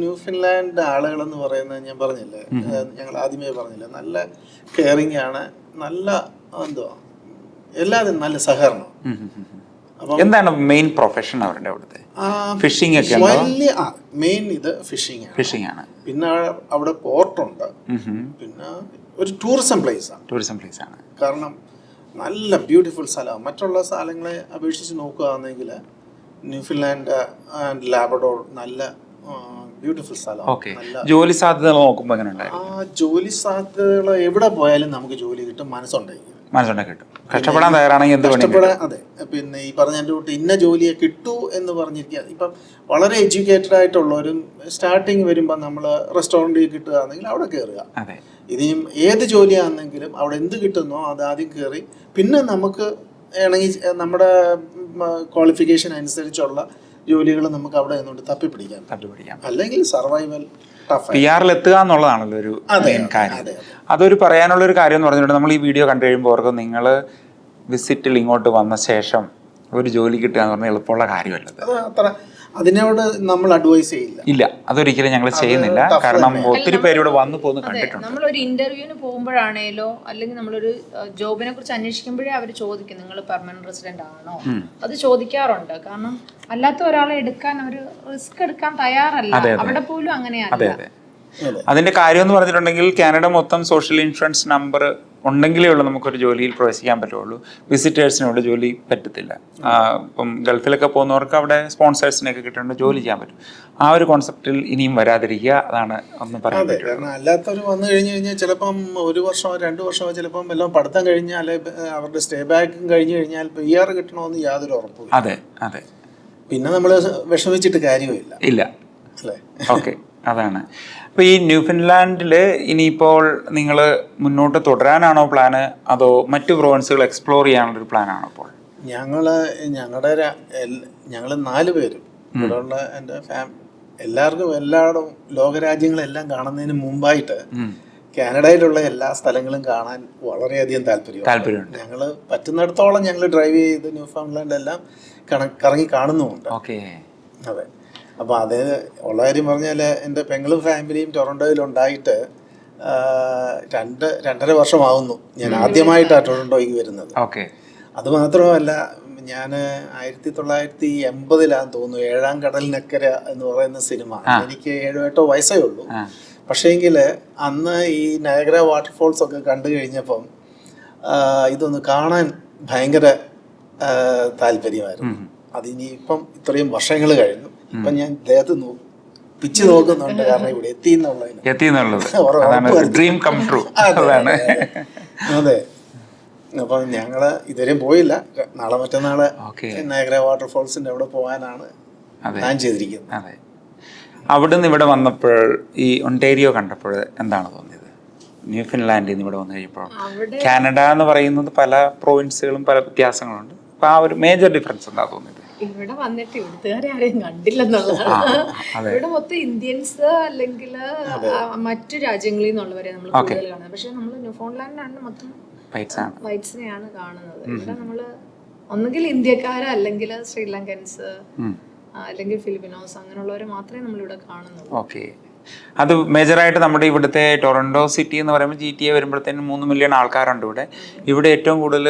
Speaker 1: ന്യൂഫിൻലാൻഡ് ആളുകളെന്ന് പറയുന്നത് ഞാൻ പറഞ്ഞില്ലേ, ഞങ്ങൾ ആദ്യമേ പറഞ്ഞില്ലേ, നല്ല കെയറിങ് ആണ്, നല്ല എന്തുവാ എല്ലാവരും നല്ല സഹകരണം.
Speaker 3: എന്താണ് മെയിൻ പ്രൊഫഷൻ അവരുടെ അവിടുത്തെ? ഫിഷിംഗ് ഒക്കെ
Speaker 1: മെയിൻ ഇത് ഫിഷിംഗ്
Speaker 3: ആണ്.
Speaker 1: പിന്നെ അവിടെ പോർട്ടുണ്ട്, പിന്നെ ഒരു ടൂറിസം പ്ലേസ് ആണ്. കാരണം നല്ല ബ്യൂട്ടിഫുൾ സ്ഥലമാണ്. മറ്റുള്ള സ്ഥലങ്ങളെ അപേക്ഷിച്ച് നോക്കുകയാണെങ്കിൽ ന്യൂഫിൻലാൻഡ് ആൻഡ് ലാബ്രഡോർ നല്ല ബ്യൂട്ടിഫുൾ സ്ഥലമാണ്.
Speaker 3: ജോലി സാധ്യതകൾ നോക്കുമ്പോൾ
Speaker 1: ജോലി സാധ്യതകൾ എവിടെ പോയാലും നമുക്ക് ജോലി കിട്ടും, മനസ്സുണ്ടെങ്കിൽ
Speaker 3: കിട്ടും. കഷ്ടപ്പെടാൻ തയ്യാറാണെങ്കിൽ
Speaker 1: അതെ. പിന്നെ ഈ പറഞ്ഞ ഇന്ന ജോലിയെ കിട്ടൂ എന്ന് പറഞ്ഞിരിക്കുക. ഇപ്പം വളരെ എഡ്യൂക്കേറ്റഡ് ആയിട്ടുള്ളവരും സ്റ്റാർട്ടിങ് വരുമ്പോൾ നമ്മൾ റെസ്റ്റോറൻറ്റിൽ കിട്ടുകയാണെങ്കിൽ അവിടെ കയറുക. ഇനിയും ഏത് ജോലിയാണെങ്കിലും അവിടെ എന്ത് കിട്ടുന്നോ അത് ആദ്യം കയറി, പിന്നെ നമുക്ക് ആണെങ്കിൽ നമ്മുടെ ക്വാളിഫിക്കേഷൻ അനുസരിച്ചുള്ള ജോലികൾ നമുക്ക് അവിടെ നിന്നുകൊണ്ട് തപ്പിപ്പിടിക്കാം. അല്ലെങ്കിൽ സർവൈവൽ
Speaker 3: എത്തുക എന്നുള്ളതാണല്ലോ ഒരു മെയിൻ കാര്യം. അതൊരു പറയാനുള്ള ഒരു കാര്യം എന്ന് പറഞ്ഞിട്ടുണ്ട്. നമ്മൾ ഈ വീഡിയോ കണ്ടു കഴിയുമ്പോൾ ഓർക്കും, നിങ്ങൾ വിസിറ്റിൽ ഇങ്ങോട്ട് വന്ന ശേഷം ഒരു ജോലി കിട്ടുക എന്ന് പറഞ്ഞാൽ എളുപ്പമുള്ള കാര്യമല്ല.
Speaker 1: അതിനോട് നമ്മൾ അഡ്വൈസ് ചെയ്യില്ല.
Speaker 3: ഇല്ല, അതൊരിക്കലും ഞങ്ങൾ ചെയ്യുന്നില്ല. കാരണം ഒത്തിരി പേര് ഇവിടെ വന്നു പോകുന്നു കണ്ടിട്ടുണ്ട്.
Speaker 2: നമ്മളൊരു ഇന്റർവ്യൂവിന് പോകുമ്പോഴാണേലോ അല്ലെങ്കിൽ നമ്മളൊരു ജോബിനെ കുറിച്ച് അന്വേഷിക്കുമ്പോഴേ അവർ ചോദിക്കും, നിങ്ങൾ പെർമനന്റ് റെസിഡന്റ് ആണോ? അത് ചോദിക്കാറുണ്ട്. കാരണം അല്ലാത്ത ഒരാളെ എടുക്കാൻ അവർ റിസ്ക് എടുക്കാൻ തയ്യാറല്ല. അവിടെ പോലും അങ്ങനെയല്ല.
Speaker 3: അതിന്റെ കാര്യം എന്ന് പറഞ്ഞിട്ടുണ്ടെങ്കിൽ കാനഡ മൊത്തം സോഷ്യൽ ഇൻഷുറൻസ് നമ്പർ ഉണ്ടെങ്കിലേ ഉള്ളൂ നമുക്കൊരു ജോലിയിൽ പ്രവേശിക്കാൻ പറ്റുള്ളൂ. വിസിറ്റേഴ്സിനോട് ജോലി പറ്റത്തില്ല. ഇപ്പം ഗൾഫിലൊക്കെ പോകുന്നവർക്ക് അവിടെ സ്പോൺസേഴ്സിനൊക്കെ കിട്ടുന്നുണ്ട്, ജോലി ചെയ്യാൻ പറ്റും. ആ ഒരു കോൺസെപ്റ്റിൽ ഇനിയും വരാതിരിക്കുക, അതാണ് ഒന്ന് പറയാൻ പറ്റും.
Speaker 1: കാരണം അല്ലാത്തവർ വന്നു കഴിഞ്ഞാൽ ചിലപ്പം 1 വർഷമോ 2 വർഷമോ ചിലപ്പം എല്ലാം പഠിത്തം കഴിഞ്ഞാൽ അവരുടെ സ്റ്റേ ബാക്കും കഴിഞ്ഞു കഴിഞ്ഞാൽ PR കിട്ടണമെന്ന് യാതൊരു ഉറപ്പില്ല.
Speaker 3: അതെ.
Speaker 1: പിന്നെ നമ്മൾ വിഷമിച്ചിട്ട് കാര്യമില്ല.
Speaker 3: അല്ലേ? ഓക്കെ, അതാണ്. അപ്പോൾ ഈ ന്യൂഫിൻലാൻഡിൽ ഇനിയിപ്പോൾ നിങ്ങൾ മുന്നോട്ട് തുടരാനാണോ പ്ലാന്, അതോ മറ്റു പ്രൊവിൻസുകൾ എക്സ്പ്ലോർ ചെയ്യാനുള്ളൊരു പ്ലാനാണോ ഇപ്പോൾ?
Speaker 1: ഞങ്ങൾ 4 പേരും ഇവിടെയുള്ള എൻ്റെ എല്ലാവർക്കും എല്ലായിടും ലോകരാജ്യങ്ങളെല്ലാം കാണുന്നതിന് മുമ്പായിട്ട് കാനഡയിലുള്ള എല്ലാ സ്ഥലങ്ങളും കാണാൻ വളരെയധികം താല്പര്യമുണ്ട്. ഞങ്ങൾ പറ്റുന്നിടത്തോളം ഞങ്ങൾ ഡ്രൈവ് ചെയ്ത് ന്യൂഫൗണ്ട്ലാൻഡ് എല്ലാം കറങ്ങി കാണുന്നുമുണ്ട്. അതെ. അപ്പോൾ അത് ഉള്ള കാര്യം പറഞ്ഞാൽ എൻ്റെ പെങ്ങളും ഫാമിലിയും ടൊറൻറ്റോയിലുണ്ടായിട്ട് 2.5 വർഷമാകുന്നു ഞാൻ ആദ്യമായിട്ടാണ് ടൊറൻറ്റോയ്ക്ക് വരുന്നത്. അതുമാത്രമല്ല, ഞാൻ 1980 തോന്നുന്നു 7-ാം കടലിനക്കര എന്ന് പറയുന്ന സിനിമ, എനിക്ക് 7-8 വയസ്സേ ഉള്ളൂ. പക്ഷേങ്കിൽ അന്ന് ഈ നയഗ്ര വാട്ടർഫോൾസ് ഒക്കെ കണ്ടു കഴിഞ്ഞപ്പം ഇതൊന്ന് കാണാൻ ഭയങ്കര താല്പര്യമായിരുന്നു. അതിനിപ്പം ഇത്രയും വർഷങ്ങൾ കഴിഞ്ഞു. ഇപ്പം ഞാൻ ദേഹത്ത് പിച്ച് നോക്കുന്നുണ്ട്, കാരണം ഇവിടെ എത്തിയെന്നുള്ളത്
Speaker 3: ഡ്രീം കം ട്രൂ.
Speaker 1: അതെ. അപ്പം ഞങ്ങൾ ഇതുവരെയും പോയില്ല. നാളെ മറ്റന്നാളെ നയഗ്ര വാട്ടർഫോൾസിന്റെ അവിടെ പോകാനാണ് പ്ലാൻ ചെയ്തിരിക്കുന്നത്.
Speaker 3: അതെ. അവിടെ നിന്ന് ഇവിടെ വന്നപ്പോൾ ഈ ഒണ്ടേരിയോ കണ്ടപ്പോൾ എന്താണ് തോന്നിയത്? ന്യൂഫിൻലാൻഡിൽ നിന്ന് ഇവിടെ വന്നു കഴിയുമ്പോൾ കാനഡ എന്ന് പറയുന്നത് പല പ്രൊവിൻസുകളും പല വ്യത്യാസങ്ങളുണ്ട്. അപ്പൊ ആ ഒരു മേജർ ഡിഫറൻസ് എന്താ തോന്നിയത്?
Speaker 2: ഇവിടെ വന്നിട്ട് ഇവിടുത്തുകാരെ ആരെയും കണ്ടില്ലെന്നുള്ളതാണ്. ഇവിടെ മൊത്തം ഇന്ത്യൻസ് അല്ലെങ്കിൽ മറ്റു രാജ്യങ്ങളിൽ നിന്നുള്ളവരെ നമ്മൾ കൂടുതൽ കാണുന്നത്. പക്ഷെ നമ്മൾ ന്യൂഫൗണ്ട്ലാൻഡിലാണ് മൊത്തം വൈറ്റ്സിനെയാണ് കാണുന്നത്. ഇവിടെ നമ്മള് ഒന്നുകിൽ ഇന്ത്യക്കാര്, അല്ലെങ്കിൽ ശ്രീലങ്കൻസ്, അല്ലെങ്കിൽ ഫിലിപ്പിനോസ്, അങ്ങനെയുള്ളവരെ മാത്രമേ നമ്മളിവിടെ കാണുന്നുള്ളൂ.
Speaker 3: അത് മേജറായിട്ട് നമ്മുടെ ഇവിടുത്തെ ടൊറൻറ്റോ സിറ്റി എന്ന് പറയുമ്പോൾ GTA വരുമ്പോഴത്തേനും 3 മില്യൺ ആൾക്കാരുണ്ട് ഇവിടെ. ഇവിടെ ഏറ്റവും കൂടുതൽ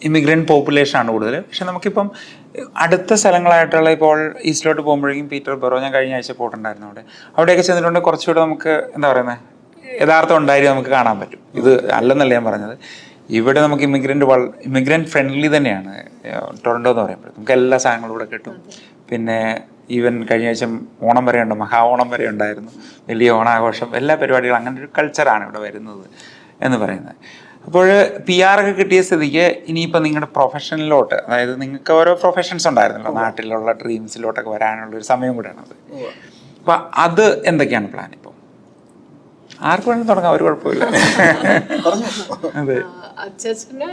Speaker 3: ഇമിഗ്രൻറ്റ് പോപ്പുലേഷൻ ആണ് കൂടുതൽ. പക്ഷെ നമുക്കിപ്പം അടുത്ത സ്ഥലങ്ങളായിട്ടുള്ള ഇപ്പോൾ ഈസ്റ്റിലോട്ട് പോകുമ്പോഴേക്കും പീറ്റർബറോ, ഞാൻ കഴിഞ്ഞ ആഴ്ച പോയിട്ടുണ്ടായിരുന്നു അവിടെയൊക്കെ ചെന്നിട്ടുണ്ടെങ്കിൽ കുറച്ചുകൂടെ നമുക്ക് എന്താ പറയുന്നത്, യഥാർത്ഥം ഉണ്ടായി നമുക്ക് കാണാൻ പറ്റും. ഇത് അല്ലെന്നല്ല ഞാൻ പറഞ്ഞത്. ഇവിടെ നമുക്ക് ഇമിഗ്രൻറ്റ് ഫ്രണ്ട്ലി തന്നെയാണ് ടൊറൻറ്റോ എന്ന് പറയുമ്പോൾ. നമുക്ക് എല്ലാ സാധനങ്ങളും ഇവിടെ കിട്ടും. പിന്നെ ഈവൻ കഴിഞ്ഞ ആഴ്ച ഓണം വരെ ഉണ്ട്, മഹാ ഓണം വരെ ഉണ്ടായിരുന്നു, വലിയ ഓണാഘോഷം, എല്ലാ പരിപാടികളും. അങ്ങനെ ഒരു കൾച്ചറാണ് ഇവിടെ വരുന്നത് എന്ന് പറയുന്നത്. അപ്പോൾ PR ഒക്കെ കിട്ടിയ സ്ഥിതിക്ക് ഇനിയിപ്പോൾ നിങ്ങളുടെ പ്രൊഫഷനിലോട്ട്, അതായത് നിങ്ങൾക്ക് ഓരോ പ്രൊഫഷൻസ് ഉണ്ടായിരുന്നല്ലോ നാട്ടിലുള്ള ഡ്രീംസിലോട്ടൊക്കെ വരാനുള്ളൊരു സമയം കൂടെയാണത്. അപ്പം അത് എന്തൊക്കെയാണ് പ്ലാൻ ഇപ്പോൾ? ആർക്ക് വേണമെങ്കിൽ തുടങ്ങാം, ഒരു കുഴപ്പമില്ല.
Speaker 2: അതെ, അച്ഛന്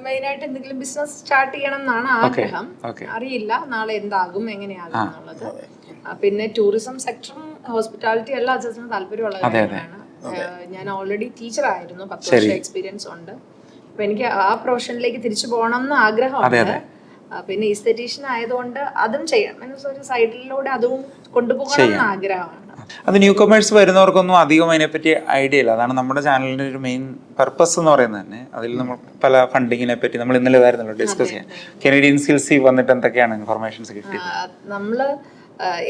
Speaker 2: മെയിനായിട്ട് എന്തെങ്കിലും ബിസിനസ് സ്റ്റാർട്ട് ചെയ്യണം എന്നാണ് ആഗ്രഹം. അറിയില്ല നാളെ എന്താകും, എങ്ങനെയാകും എന്നുള്ളത്. പിന്നെ ടൂറിസം സെക്ടറും ഹോസ്പിറ്റാലിറ്റി എല്ലാം അച്ഛന് താല്പര്യമുള്ള കാര്യമാണ്. ഞാൻ ഓൾറെഡി ടീച്ചറായിരുന്നു, 10 വർഷം എക്സ്പീരിയൻസ് ഉണ്ട്. അപ്പൊ എനിക്ക് ആ പ്രൊഫഷനിലേക്ക് തിരിച്ചു പോകണം എന്ന് ആഗ്രഹമുണ്ട്. പിന്നെ ഈസ്തെറ്റീഷ്യൻ ആയതുകൊണ്ട് അതും ചെയ്യാം, മീൻസ് ഒരു സൈഡിലൂടെ അതും കൊണ്ടുപോകണം എന്ന് ആഗ്രഹമാണ്.
Speaker 3: അത് ന്യൂ കമേഴ്സ് വരുന്നവർക്കൊന്നും അധികം അതിനെപ്പറ്റി ഐഡിയ ഇല്ല. അതാണ് നമ്മുടെ ചാനലിൻ്റെ ഒരു മെയിൻ പർപ്പസ് എന്ന് പറയുന്നത് തന്നെ. അതിൽ നമ്മൾ പല ഫണ്ടിങ്ങിനെ പറ്റി നമ്മൾ ഇന്നലെ ഇതായിരുന്നല്ലോ ഡിസ്കസ് ചെയ്യാൻ. കനേഡിയൻ സ്കിൽസിൽ വന്നിട്ട് എന്തൊക്കെയാണ് ഇൻഫർമേഷൻസ് കിട്ടിയത്?
Speaker 2: നമ്മള്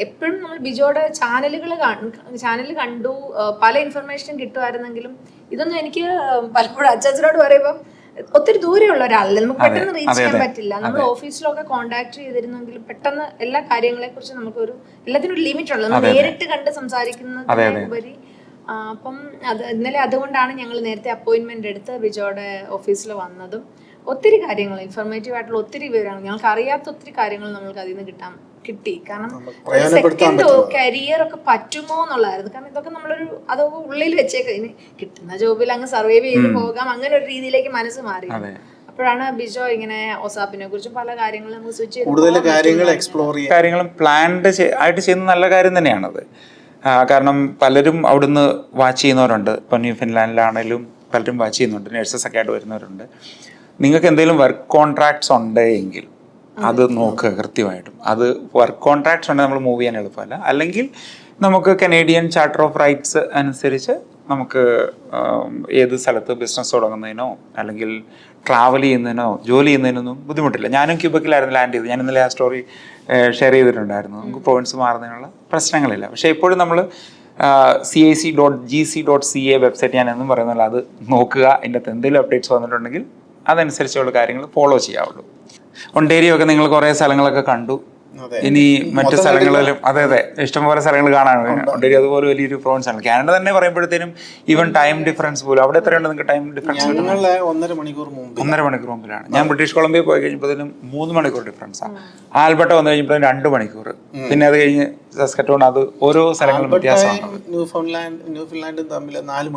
Speaker 2: എപ്പോഴും നമ്മൾ ബിജോയുടെ ചാനൽ കണ്ടു, പല ഇൻഫർമേഷനും കിട്ടുമായിരുന്നെങ്കിലും ഇതൊന്നും എനിക്ക് പലപ്പോഴും അച്ചാച്ചനോട് പറയുമ്പം ഒത്തിരി ദൂരെയുള്ള ഒരാളല്ലേ, നമുക്ക് പെട്ടെന്ന് റീച്ച് ചെയ്യാൻ പറ്റില്ല. നമ്മൾ ഓഫീസിലൊക്കെ കോണ്ടാക്ട് ചെയ്തിരുന്നെങ്കിലും പെട്ടെന്ന് എല്ലാ കാര്യങ്ങളെ കുറിച്ച് നമുക്കൊരു എല്ലാത്തിനും ഒരു ലിമിറ്റ് ഉള്ളത്, നമ്മൾ നേരിട്ട് കണ്ട് സംസാരിക്കുന്നതിനുപരി. അപ്പം ഇന്നലെ അതുകൊണ്ടാണ് ഞങ്ങൾ നേരത്തെ അപ്പോയിന്റ്മെന്റ് എടുത്ത് ബിജോയുടെ ഓഫീസിൽ വന്നതും. ഒത്തിരി കാര്യങ്ങൾ ഇൻഫോർമേറ്റീവ് ആയിട്ടുള്ള ഒത്തിരി വിവരങ്ങൾ, ഞങ്ങൾക്ക് അറിയാത്ത ഒത്തിരി കാര്യങ്ങൾ നമ്മൾക്ക് അതിൽ നിന്ന് കിട്ടി. കാരണം സെക്കൻഡ് കരിയർ ഒക്കെ പറ്റുമോ എന്നുള്ളതായിരുന്നു. കാരണം ഇതൊക്കെ നമ്മളൊരു അതൊക്കെ ഉള്ളിൽ വെച്ചേക്ക്, ഇനി കിട്ടുന്ന ജോബിൽ അങ്ങ് സർവൈവ് ചെയ്ത് പോകാം, അങ്ങനെ ഒരു രീതിയിലേക്ക് മനസ്സ് മാറി. അപ്പോഴാണ് ബിജോ ഇങ്ങനെ ഒസാപ്പിനെ കുറിച്ചും പല കാര്യങ്ങളും നമുക്ക് സ്വിച്ച് ചെയ്ത്
Speaker 1: കൂടുതൽ കാര്യങ്ങൾ എക്സ്പ്ലോർ ചെയ്യാൻ
Speaker 3: കാര്യങ്ങളും പ്ലാൻഡ് ആയിട്ട് ചെയ്യുന്ന നല്ല കാര്യം തന്നെയാണത്. കാരണം പലരും അവിടുന്ന് വാച്ച് ചെയ്യുന്നവരുണ്ട്. ഇപ്പം ന്യൂ ഫിൻലാൻഡിലാണെങ്കിലും പലരും വാച്ച് ചെയ്യുന്നുണ്ട്, നഴ്സസ് ഒക്കെ ആയിട്ട് വരുന്നവരുണ്ട്. നിങ്ങൾക്ക് എന്തെങ്കിലും വർക്ക് കോൺട്രാക്ട്സ് ഉണ്ട് എങ്കിൽ അത് നോക്കുക കൃത്യമായിട്ടും. അത് വർക്ക് കോൺട്രാക്ട്സ് ഉണ്ടെങ്കിൽ നമ്മൾ മൂവ് ചെയ്യാൻ എളുപ്പമല്ല. അല്ലെങ്കിൽ നമുക്ക് കനേഡിയൻ ചാർട്ടർ ഓഫ് റൈറ്റ്സ് അനുസരിച്ച് നമുക്ക് ഏത് സ്ഥലത്ത് ബിസിനസ് തുടങ്ങുന്നതിനോ അല്ലെങ്കിൽ ട്രാവൽ ചെയ്യുന്നതിനോ ജോലി ചെയ്യുന്നതിനൊന്നും ബുദ്ധിമുട്ടില്ല. ഞാനും ക്യൂബക്കിലായിരുന്നു ലാൻഡ് ചെയ്തത്. ഞാൻ ഇന്നലെ ആ സ്റ്റോറി ഷെയർ ചെയ്തിട്ടുണ്ടായിരുന്നു. നമുക്ക് പ്രോവിൻസ് മാറുന്നതിനുള്ള പ്രശ്നങ്ങളില്ല. പക്ഷേ എപ്പോഴും നമ്മൾ CIC.gc.ca വെബ്സൈറ്റ് ഞാൻ എന്നും പറയുന്നില്ല, അത് നോക്കുക. അതിൻ്റെ അകത്ത് എന്തെങ്കിലും അപ്ഡേറ്റ്സ് വന്നിട്ടുണ്ടെങ്കിൽ അതനുസരിച്ചുള്ള കാര്യങ്ങൾ ഫോളോ ചെയ്യാവുള്ളൂ. ഒണ്ടേരിയോ ഒക്കെ നിങ്ങൾ കുറേ സ്ഥലങ്ങളൊക്കെ കണ്ടു. ഇനി മറ്റു സ്ഥലങ്ങളിലും അതെ ഇഷ്ടംപോലെ സ്ഥലങ്ങൾ കാണാൻ. ഒണ്ടേരിയോ അതുപോലെ വലിയൊരു പ്രോവിൻസ് ആണ്. കാനഡ തന്നെ പറയുമ്പോഴത്തേനും ഈവൻ ടൈം ഡിഫറൻസ് പോലും അവിടെ എത്രയുണ്ട് നിങ്ങൾക്ക് ടൈം ഡിഫറൻസ്?
Speaker 1: 1.5 മണിക്കൂർ
Speaker 3: മുമ്പിലാണ്. ഞാൻ ബ്രിട്ടീഷ് കൊളംബിയ പോയി കഴിഞ്ഞപ്പോഴത്തേനും 3 മണിക്കൂർ ഡിഫറൻസാണ്. ആൽബർട്ട വന്നു കഴിഞ്ഞപ്പോഴും 2 മണിക്കൂർ. പിന്നെ അത് കഴിഞ്ഞ് സസ്കറ്റോൺ, അത് ഓരോ സ്ഥലങ്ങളും വ്യത്യാസമാണ്.
Speaker 1: ന്യൂഫിൻലാൻഡും തമ്മിൽ 4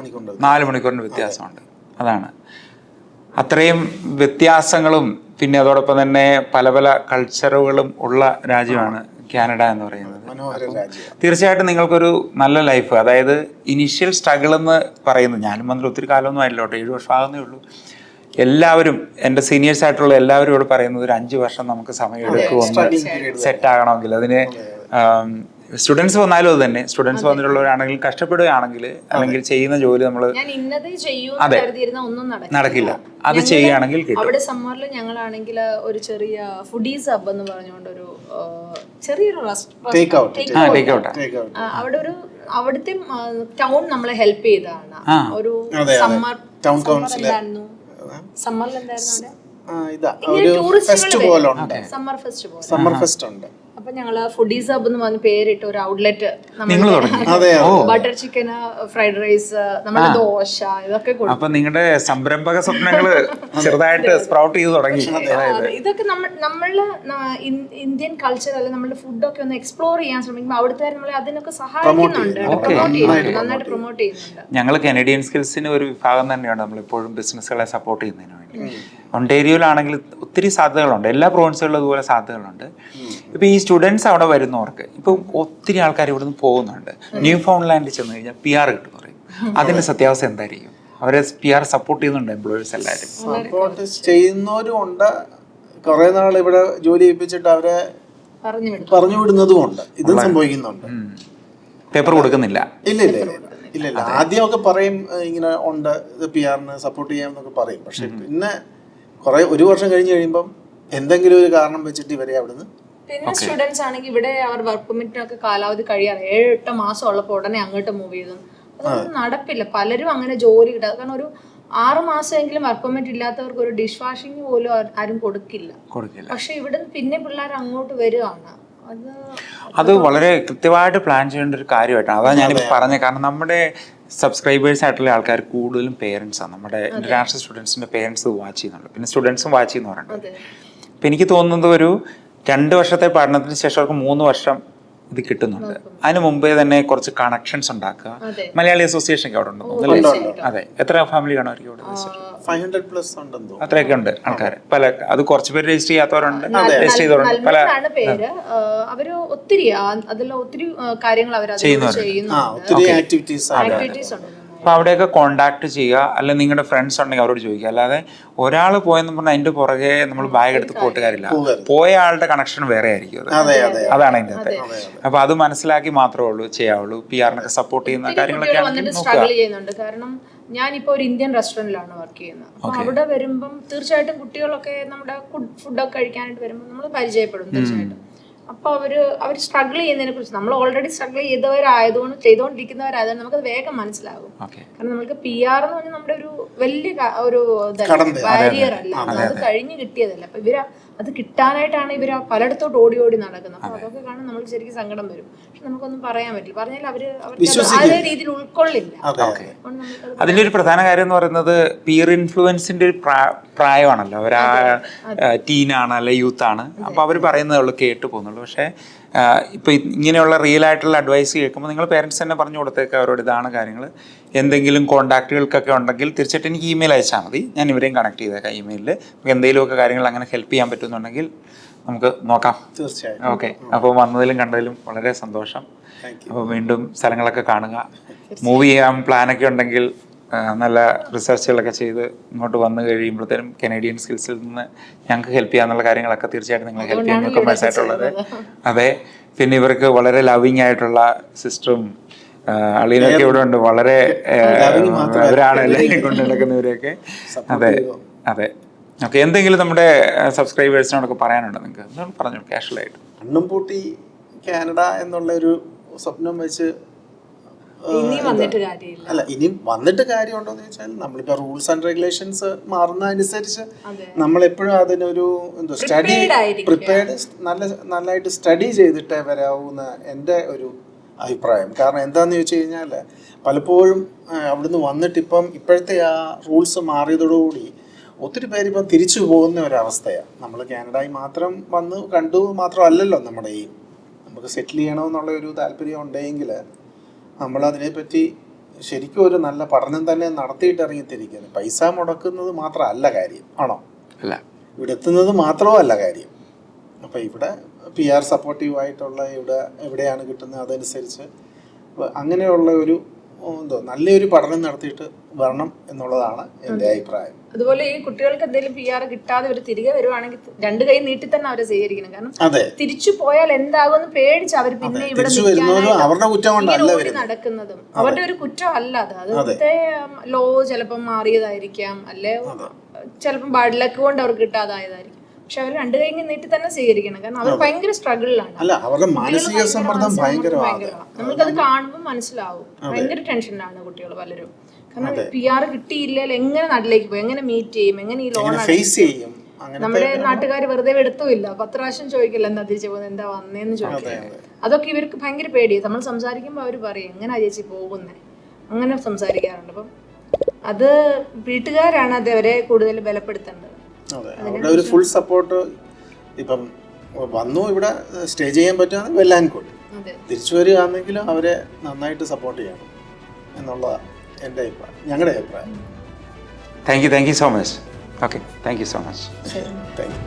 Speaker 3: മണിക്കൂറിന്റെ വ്യത്യാസമുണ്ട്. അതാണ് അത്രയും വ്യത്യാസങ്ങളും പിന്നെ അതോടൊപ്പം തന്നെ പല പല കൾച്ചറുകളും ഉള്ള രാജ്യമാണ് കാനഡ എന്ന് പറയുന്നത്. തീർച്ചയായിട്ടും നിങ്ങൾക്കൊരു നല്ല ലൈഫ്, അതായത് ഇനീഷ്യൽ സ്ട്രഗിൾ എന്ന് പറയുന്നത്, ഞാനും വന്നിട്ട് ഒത്തിരി കാലമൊന്നും ആയില്ലോട്ടെ, 7 വർഷം ആകുന്നേ ഉള്ളൂ. എല്ലാവരും എൻ്റെ സീനിയേഴ്സ് ആയിട്ടുള്ള എല്ലാവരും ഇവിടെ പറയുന്നത് ഒരു 5 വർഷം നമുക്ക് സമയം എടുക്കുമെന്ന് സെറ്റ് ആകണമെങ്കിൽ. അതിന് സ്റ്റുഡൻസ് വന്നാലും അത് തന്നെ, സ്റ്റുഡൻസ് വന്നിട്ടുള്ളവരാണെങ്കിൽ കഷ്ടപ്പെടുകയാണെങ്കിൽ അല്ലെങ്കിൽ ചെയ്യുന്ന ജോലി നമ്മൾ നടക്കില്ല. അത് ചെയ്യുകയാണെങ്കിൽ
Speaker 2: അവിടെ സമ്മറിൽ ഞങ്ങളാണെങ്കിൽ ഒരു ചെറിയ ഫുഡീസ് ഹബ് എന്ന് പറഞ്ഞുകൊണ്ട് ഒരു ചെറിയൊരു അവിടെ ഒരു അവിടുത്തെ ടൗൺ നമ്മളെ ഹെൽപ്പ് ചെയ്തതാണ്. ഒരു സമ്മർ സമ്മറിൽ എന്തായിരുന്നു
Speaker 1: സമ്മർ ഫെസ്റ്റ് ഉണ്ട്.
Speaker 2: അപ്പൊ ഞങ്ങള് ഫുഡീസ് ഹബ് എന്ന് പറഞ്ഞ പേരിട്ട് ഒരു outlet, butter chicken, fried rice, നമ്മുടെ ദോശ, ഇതൊക്കെ കൊടുക്കും.
Speaker 3: അപ്പൊ നിങ്ങളുടെ സംരംഭക സ്വപ്നങ്ങള് ചെറുതായിട്ട് സ്പ്രൗട്ട് ചെയ്ത് തുടങ്ങി.
Speaker 2: ഇതൊക്കെ നമ്മള് ഇന്ത്യൻ കൾച്ചർ അല്ലെ, നമ്മുടെ ഫുഡൊക്കെ ഒന്ന് എക്സ്പ്ലോർ ചെയ്യാൻ ശ്രമിക്കുമ്പോൾ അവിടുത്തെ നമ്മളെ അതിനൊക്കെ സഹായിക്കുന്നുണ്ട്, നന്നായിട്ട് പ്രൊമോട്ട് ചെയ്യുന്നുണ്ട്.
Speaker 3: ഞങ്ങൾ കനേഡിയൻ സ്കിൽസിന് ഒരു വിഭാഗം തന്നെയാണ് നമ്മളിപ്പോഴും ബിസിനസ്സുകളെ സപ്പോർട്ട് ചെയ്യുന്നതിന് വേണ്ടി. ഒണ്ടേരിയോയിലാണെങ്കിൽ ഒത്തിരി സാധ്യതകളുണ്ട്, എല്ലാ പ്രോവിൻസുകളിലും അതുപോലെ സാധ്യതകളുണ്ട്. ഇപ്പം ഈ സ്റ്റുഡൻസ് അവിടെ വരുന്നവർക്ക് ഇപ്പം ഒത്തിരി ആൾക്കാർ ഇവിടെ നിന്ന് പോകുന്നുണ്ട്. ന്യൂ ഫൗണ്ട്ലാൻഡിൽ ചെന്ന് കഴിഞ്ഞാൽ PR കിട്ടും പറയും. അതിന്റെ സത്യാവസ്ഥ എന്തായിരിക്കും? അവരെ PR സപ്പോർട്ട് ചെയ്യുന്നുണ്ട് എംപ്ലോയേഴ്സ് എല്ലാവരും?
Speaker 1: സപ്പോർട്ട് ചെയ്യുന്നവരും ഉണ്ട്. കുറെ നാൾ ഇവിടെ ജോലി ചെയ്യിപ്പിച്ചിട്ട് അവരെ പറഞ്ഞു വിടുന്നതും ഉണ്ട്. ഇതും സംഭവിക്കുന്നുണ്ട്.
Speaker 3: പേപ്പർ കൊടുക്കുന്നില്ല.
Speaker 1: ഇല്ല ആദ്യമൊക്കെ പറയും ഇങ്ങനെ ഉണ്ട്, ഇത് PR-ന് സപ്പോർട്ട് ചെയ്യാമെന്നൊക്കെ പറയും. പക്ഷെ പിന്നെ ഒരു വർഷം കഴിഞ്ഞ് കഴിയുമ്പം എന്തെങ്കിലും ഒരു കാരണം വെച്ചിട്ട് ഇവരെ അവിടുന്ന്.
Speaker 2: പിന്നെ സ്റ്റുഡൻസ് ആണെങ്കിൽ ഇവിടെ അവർ വർക്ക് പെർമിറ്റിനൊക്കെ കാലാവധി കഴിയാറ് 7-8 മാസം ഉള്ളപ്പോൾ ഉടനെ അങ്ങോട്ട് മൂവ് ചെയ്തു. അതൊന്നും നടപ്പില്ല. പലരും അങ്ങനെ ജോലി കിട്ടാതെ, കാരണം ഒരു 6 മാസമെങ്കിലും വർക്ക് പെർമിറ്റ് ഇല്ലാത്തവർക്ക് ഒരു ഡിഷ് വാഷിംഗ് പോലും ആരും കൊടുക്കില്ല. പക്ഷെ ഇവിടെ പിന്നെ പിള്ളേർ അങ്ങോട്ട് വരികയാണ്.
Speaker 3: അത് വളരെ കൃത്യമായിട്ട് പ്ലാൻ ചെയ്യേണ്ട ഒരു കാര്യമായിട്ടാണ്. അതാണ് ഞാനിപ്പോൾ പറഞ്ഞത്. കാരണം നമ്മുടെ സബ്സ്ക്രൈബേഴ്സ് ആയിട്ടുള്ള ആൾക്കാർ കൂടുതലും പേരൻസാണ്. നമ്മുടെ ഇന്റർനാഷണൽ സ്റ്റുഡൻസിൻ്റെ പേരൻസ് വാച്ച് ചെയ്യുന്നുണ്ട്, പിന്നെ സ്റ്റുഡൻസും വാച്ച് ചെയ്യുന്നവരുണ്ട്. അപ്പം എനിക്ക് തോന്നുന്നത് ഒരു 2 വർഷത്തെ പഠനത്തിന് ശേഷം അവർക്ക് 3 വർഷം ഇത് കിട്ടുന്നുണ്ട്. അതിന് മുമ്പേ തന്നെ കുറച്ച് കണക്ഷൻസ് ഉണ്ടാക്കുക. മലയാളി അസോസിയേഷൻ ഒക്കെ അവിടെ ഉണ്ട്. അതെ, എത്ര ഫാമിലി കാണും അവർക്ക് ഇവിടെ?
Speaker 1: 500+
Speaker 3: അത്രയൊക്കെ ഉണ്ട് ആൾക്കാർ. പല അത് കുറച്ച് പേര് രജിസ്റ്റർ ചെയ്യാത്തവരുണ്ട്, രജിസ്റ്റർ ചെയ്തവരുണ്ട്. പല
Speaker 2: അവര് ഒത്തിരി അതിൽ ഒത്തിരി കാര്യങ്ങൾ അവർ ചെയ്യുന്നുണ്ട്.
Speaker 3: അപ്പോൾ അവിടെയൊക്കെ കോണ്ടാക്ട് ചെയ്യുക, അല്ലെങ്കിൽ നിങ്ങളുടെ ഫ്രണ്ട്സ് ഉണ്ടെങ്കിൽ അവരോട് ചോദിക്കുക. അല്ലാതെ ഒരാൾ പോയെന്ന് പറഞ്ഞാൽ അതിൻ്റെ പുറകെ നമ്മൾ ബാഗ് എടുത്ത് പോയിട്ട് കാര്യമില്ല. പോയ ആളുടെ കണക്ഷൻ വേറെ ആയിരിക്കും. അതാണ് അതിൻ്റെ അകത്ത്. അപ്പോൾ അത് മനസ്സിലാക്കി മാത്രമേ ഉള്ളൂ ചെയ്യാവുള്ളൂ. PR നൊക്കെ സപ്പോർട്ട് ചെയ്യുന്ന കാര്യങ്ങളൊക്കെ ആണെങ്കിൽ
Speaker 2: സ്ട്രഗിൾ ചെയ്യുന്നുണ്ട്. കാരണം ഞാനിപ്പോൾ ഒരു ഇന്ത്യൻ റെസ്റ്റോറൻറ്റിലാണ് വർക്ക് ചെയ്യുന്നത്. അപ്പോൾ അവിടെ വരുമ്പം തീർച്ചയായിട്ടും കുട്ടികളൊക്കെ നമ്മുടെ ഫുഡൊക്കെ കഴിക്കാനായിട്ട് വരുമ്പോൾ നമ്മൾ പരിചയപ്പെടും തീർച്ചയായിട്ടും. അപ്പോൾ അവർ സ്ട്രഗിൾ ചെയ്യുന്നതിനെ കുറിച്ച് നമ്മൾ ഓൾറെഡി സ്ട്രഗിൾ ചെയ്തുകൊണ്ടിരിക്കുന്നവരായതുകൊണ്ട് നമുക്കത് വേഗം മനസ്സിലാകും. കാരണം നമുക്ക് PR എന്ന് പറഞ്ഞാൽ നമ്മുടെ ഒരു വലിയ ഒരു ബാരിയർ അല്ല, അത് കഴിഞ്ഞ് കിട്ടിയതല്ല. അപ്പൊ അത് കിട്ടാനായിട്ടാണ് ഇവർ പലയിടത്തോട്ട് ഓടി നടക്കുന്നത്. അപ്പൊ അതൊക്കെ കാണാൻ നമുക്ക് ശരിക്കും സങ്കടം വരും. പക്ഷെ നമുക്കൊന്നും പറയാൻ പറ്റില്ല. പറഞ്ഞാൽ അവർക്ക് അതേ രീതിയിൽ ഉൾക്കൊള്ളില്ല.
Speaker 3: അതിൻ്റെ ഒരു പ്രധാന കാര്യം എന്ന് പറയുന്നത് പിയർ ഇൻഫ്ലുവൻസിന്റെ ഒരു പ്രായമാണല്ലോ. അവരാ ടീനാണ് അല്ലെ യൂത്താണ്. അപ്പോൾ അവർ പറയുന്നതേ ഉള്ളൂ, കേട്ട് പോകുന്നുള്ളൂ. പക്ഷേ ഇപ്പോൾ ഇങ്ങനെയുള്ള റിയൽ ആയിട്ടുള്ള അഡ്വൈസ് കേൾക്കുമ്പോൾ നിങ്ങൾ പേരൻസ് തന്നെ പറഞ്ഞു കൊടുത്തേക്ക് അവരോട് ഇതാണ് കാര്യങ്ങൾ. എന്തെങ്കിലും കോൺടാക്റ്റുകൾക്കൊക്കെ ഉണ്ടെങ്കിൽ തീർച്ചയായിട്ടും എനിക്ക് ഇമെയിൽ അയച്ചാൽ മതി, ഞാൻ ഇവരെയും കണക്ട് ചെയ്തേക്കാം ഇമെയിലിൽ. നമുക്ക് എന്തെങ്കിലുമൊക്കെ കാര്യങ്ങൾ അങ്ങനെ ഹെൽപ്പ് ചെയ്യാൻ പറ്റുന്നുണ്ടെങ്കിൽ നമുക്ക് നോക്കാം.
Speaker 1: തീർച്ചയായും.
Speaker 3: ഓക്കെ, അപ്പോൾ വന്നതിലും കണ്ടതിലും വളരെ സന്തോഷം. അപ്പോൾ വീണ്ടും സ്ഥലങ്ങളൊക്കെ കാണുക. മൂവ് ചെയ്യാൻ പ്ലാനൊക്കെ ഉണ്ടെങ്കിൽ നല്ല റിസർച്ചുകളൊക്കെ ചെയ്ത് ഇങ്ങോട്ട് വന്നു കഴിയുമ്പോഴത്തേനും കനേഡിയൻ സ്കിൽസിൽ നിന്ന് ഞങ്ങൾക്ക് ഹെൽപ്പ് ചെയ്യാന്നുള്ള കാര്യങ്ങളൊക്കെ തീർച്ചയായിട്ടും നിങ്ങൾ ഹെൽപ്പ് ചെയ്യുന്ന കമേഴ്സ് ആയിട്ടുള്ളത്. അതെ, പിന്നെ ഇവർക്ക് വളരെ ലവിങ് ആയിട്ടുള്ള സിസ്റ്ററും അളിയനൊക്കെ ഇവിടെ ഉണ്ട്. വളരെ അവരാണ് എല്ലാവരും കൊണ്ട് നടക്കുന്നവരെയൊക്കെ. അതെ അതെ. ഓക്കെ, എന്തെങ്കിലും നമ്മുടെ സബ്സ്ക്രൈബേഴ്സിനോടൊക്കെ പറയാനുണ്ടോ നിങ്ങൾക്ക്? എന്താണ് പറഞ്ഞു കാഷ്വലായിട്ട്?
Speaker 1: കണ്ണും പൂട്ടി കാനഡ എന്നുള്ള ഒരു സ്വപ്നം വെച്ച്
Speaker 2: ഇനിയും
Speaker 1: വന്നിട്ട് കാര്യമുണ്ടോ എന്ന് ചോദിച്ചാൽ, നമ്മളിപ്പോൾ റൂൾസ് ആൻഡ് റെഗുലേഷൻസ് മാറുന്നതനുസരിച്ച് നമ്മളെപ്പോഴും അതിനൊരു പ്രിപ്പയർഡ് നല്ലതായിട്ട് സ്റ്റഡി ചെയ്തിട്ടേ വരാവുന്ന എൻ്റെ ഒരു അഭിപ്രായം. കാരണം എന്താണെന്ന് ചോദിച്ചു കഴിഞ്ഞാൽ, പലപ്പോഴും അവിടുന്ന് വന്നിട്ട് ഇപ്പോഴത്തെ ആ റൂൾസ് മാറിയതോടുകൂടി ഒത്തിരി പേര് ഇപ്പം തിരിച്ചു പോകുന്ന ഒരവസ്ഥയാണ്. നമ്മൾ കാനഡയിൽ മാത്രം വന്ന് കണ്ടു മാത്രമല്ലല്ലോ നമ്മുടെ നമുക്ക് സെറ്റിൽ ചെയ്യണമെന്നുള്ള ഒരു താല്പര്യം ഉണ്ടെങ്കിൽ നമ്മളതിനെപ്പറ്റി ശരിക്കും ഒരു നല്ല പഠനം തന്നെ നടത്തിയിട്ട് ഇറങ്ങിത്തിരിക്കുന്നത്. പൈസ മുടക്കുന്നത് മാത്രമല്ല കാര്യം, ആണോ?
Speaker 3: അല്ല,
Speaker 1: ഇവിടെ എത്തുന്നത് മാത്രമല്ല കാര്യം. അപ്പോൾ ഇവിടെ PR സപ്പോർട്ടീവായിട്ടുള്ള എവിടെയാണ് കിട്ടുന്നത് അതനുസരിച്ച് അങ്ങനെയുള്ള ഒരു നല്ലൊരു പഠനം നടത്തിയിട്ട് വരണം എന്നുള്ളതാണ് എൻ്റെ അഭിപ്രായം.
Speaker 2: അതുപോലെ ഈ കുട്ടികൾക്ക് എന്തെങ്കിലും PR കിട്ടാതെ അവർ തിരികെ വരുവാണെങ്കിൽ 2 കൈ നീട്ടി തന്നെ അവരെ സ്വീകരിക്കണം. കാരണം തിരിച്ചു പോയാൽ എന്താകുമെന്ന് പേടിച്ച് അവർ പിന്നെ ഇവിടെ നടക്കുന്നതും അവരുടെ ഒരു കുറ്റം അല്ല അത്. അവിടുത്തെ ലോ ചിലപ്പം മാറിയതായിരിക്കാം, അല്ലെ ചിലപ്പം ബാഡ് ലക്ക് കൊണ്ട് അവർക്ക് കിട്ടാതായതായിരിക്കും. പക്ഷെ അവർ 2 കൈ നീട്ടി തന്നെ സ്വീകരിക്കണം. കാരണം അവർ ഭയങ്കര സ്ട്രഗിളിലാണ്.
Speaker 1: മാനസിക സമ്മർദ്ദം ഭയങ്കരമാണ്.
Speaker 2: നമുക്കത് കാണുമ്പോൾ മനസ്സിലാവും. ഭയങ്കര ടെൻഷനിലാണ് കുട്ടികൾ പലരും. കാരണം PR കിട്ടിയില്ലെങ്കിൽ എങ്ങനെ നാട്ടിലേക്ക് പോകും, എങ്ങനെ മീറ്റ് ചെയ്യും, എങ്ങനെ ഈ ലോൺ
Speaker 1: ഫേസ് ചെയ്യും.
Speaker 2: നമ്മുടെ നാട്ടുകാർ വെറുതെ എടുത്തുമില്ല, 10 പ്രാവശ്യം ചോദിക്കില്ല എന്താ തിരിച്ചു പോകുന്നത്, എന്താ വന്നേന്ന് ചോദിക്കില്ല. അതൊക്കെ ഇവർക്ക് ഭയങ്കര പേടിയാണ്. നമ്മൾ സംസാരിക്കുമ്പോൾ അവർ പറയും എങ്ങനെയാ ചേച്ചി പോകുന്നത്, അങ്ങനെ സംസാരിക്കാറുണ്ട്. അപ്പം അത് വീട്ടുകാരാണ് അത് അവരെ കൂടുതൽ ബലപ്പെടുത്തേണ്ടത്.
Speaker 1: അവരുടെ ഒരു ഫുൾ സപ്പോർട്ട്. ഇപ്പം വന്നു ഇവിടെ സ്റ്റേ ചെയ്യാൻ പറ്റുകയാണെങ്കിൽ വെൽ ആൻഡ് ഗുഡ്. തിരിച്ചു വരികയാണെങ്കിലും അവരെ നന്നായിട്ട് സപ്പോർട്ട് ചെയ്യണം എന്നുള്ളതാണ് എൻ്റെ അഭിപ്രായം, ഞങ്ങളുടെ അഭിപ്രായം.
Speaker 3: Thank you so much. Okay, thank you so much.
Speaker 1: Thank you.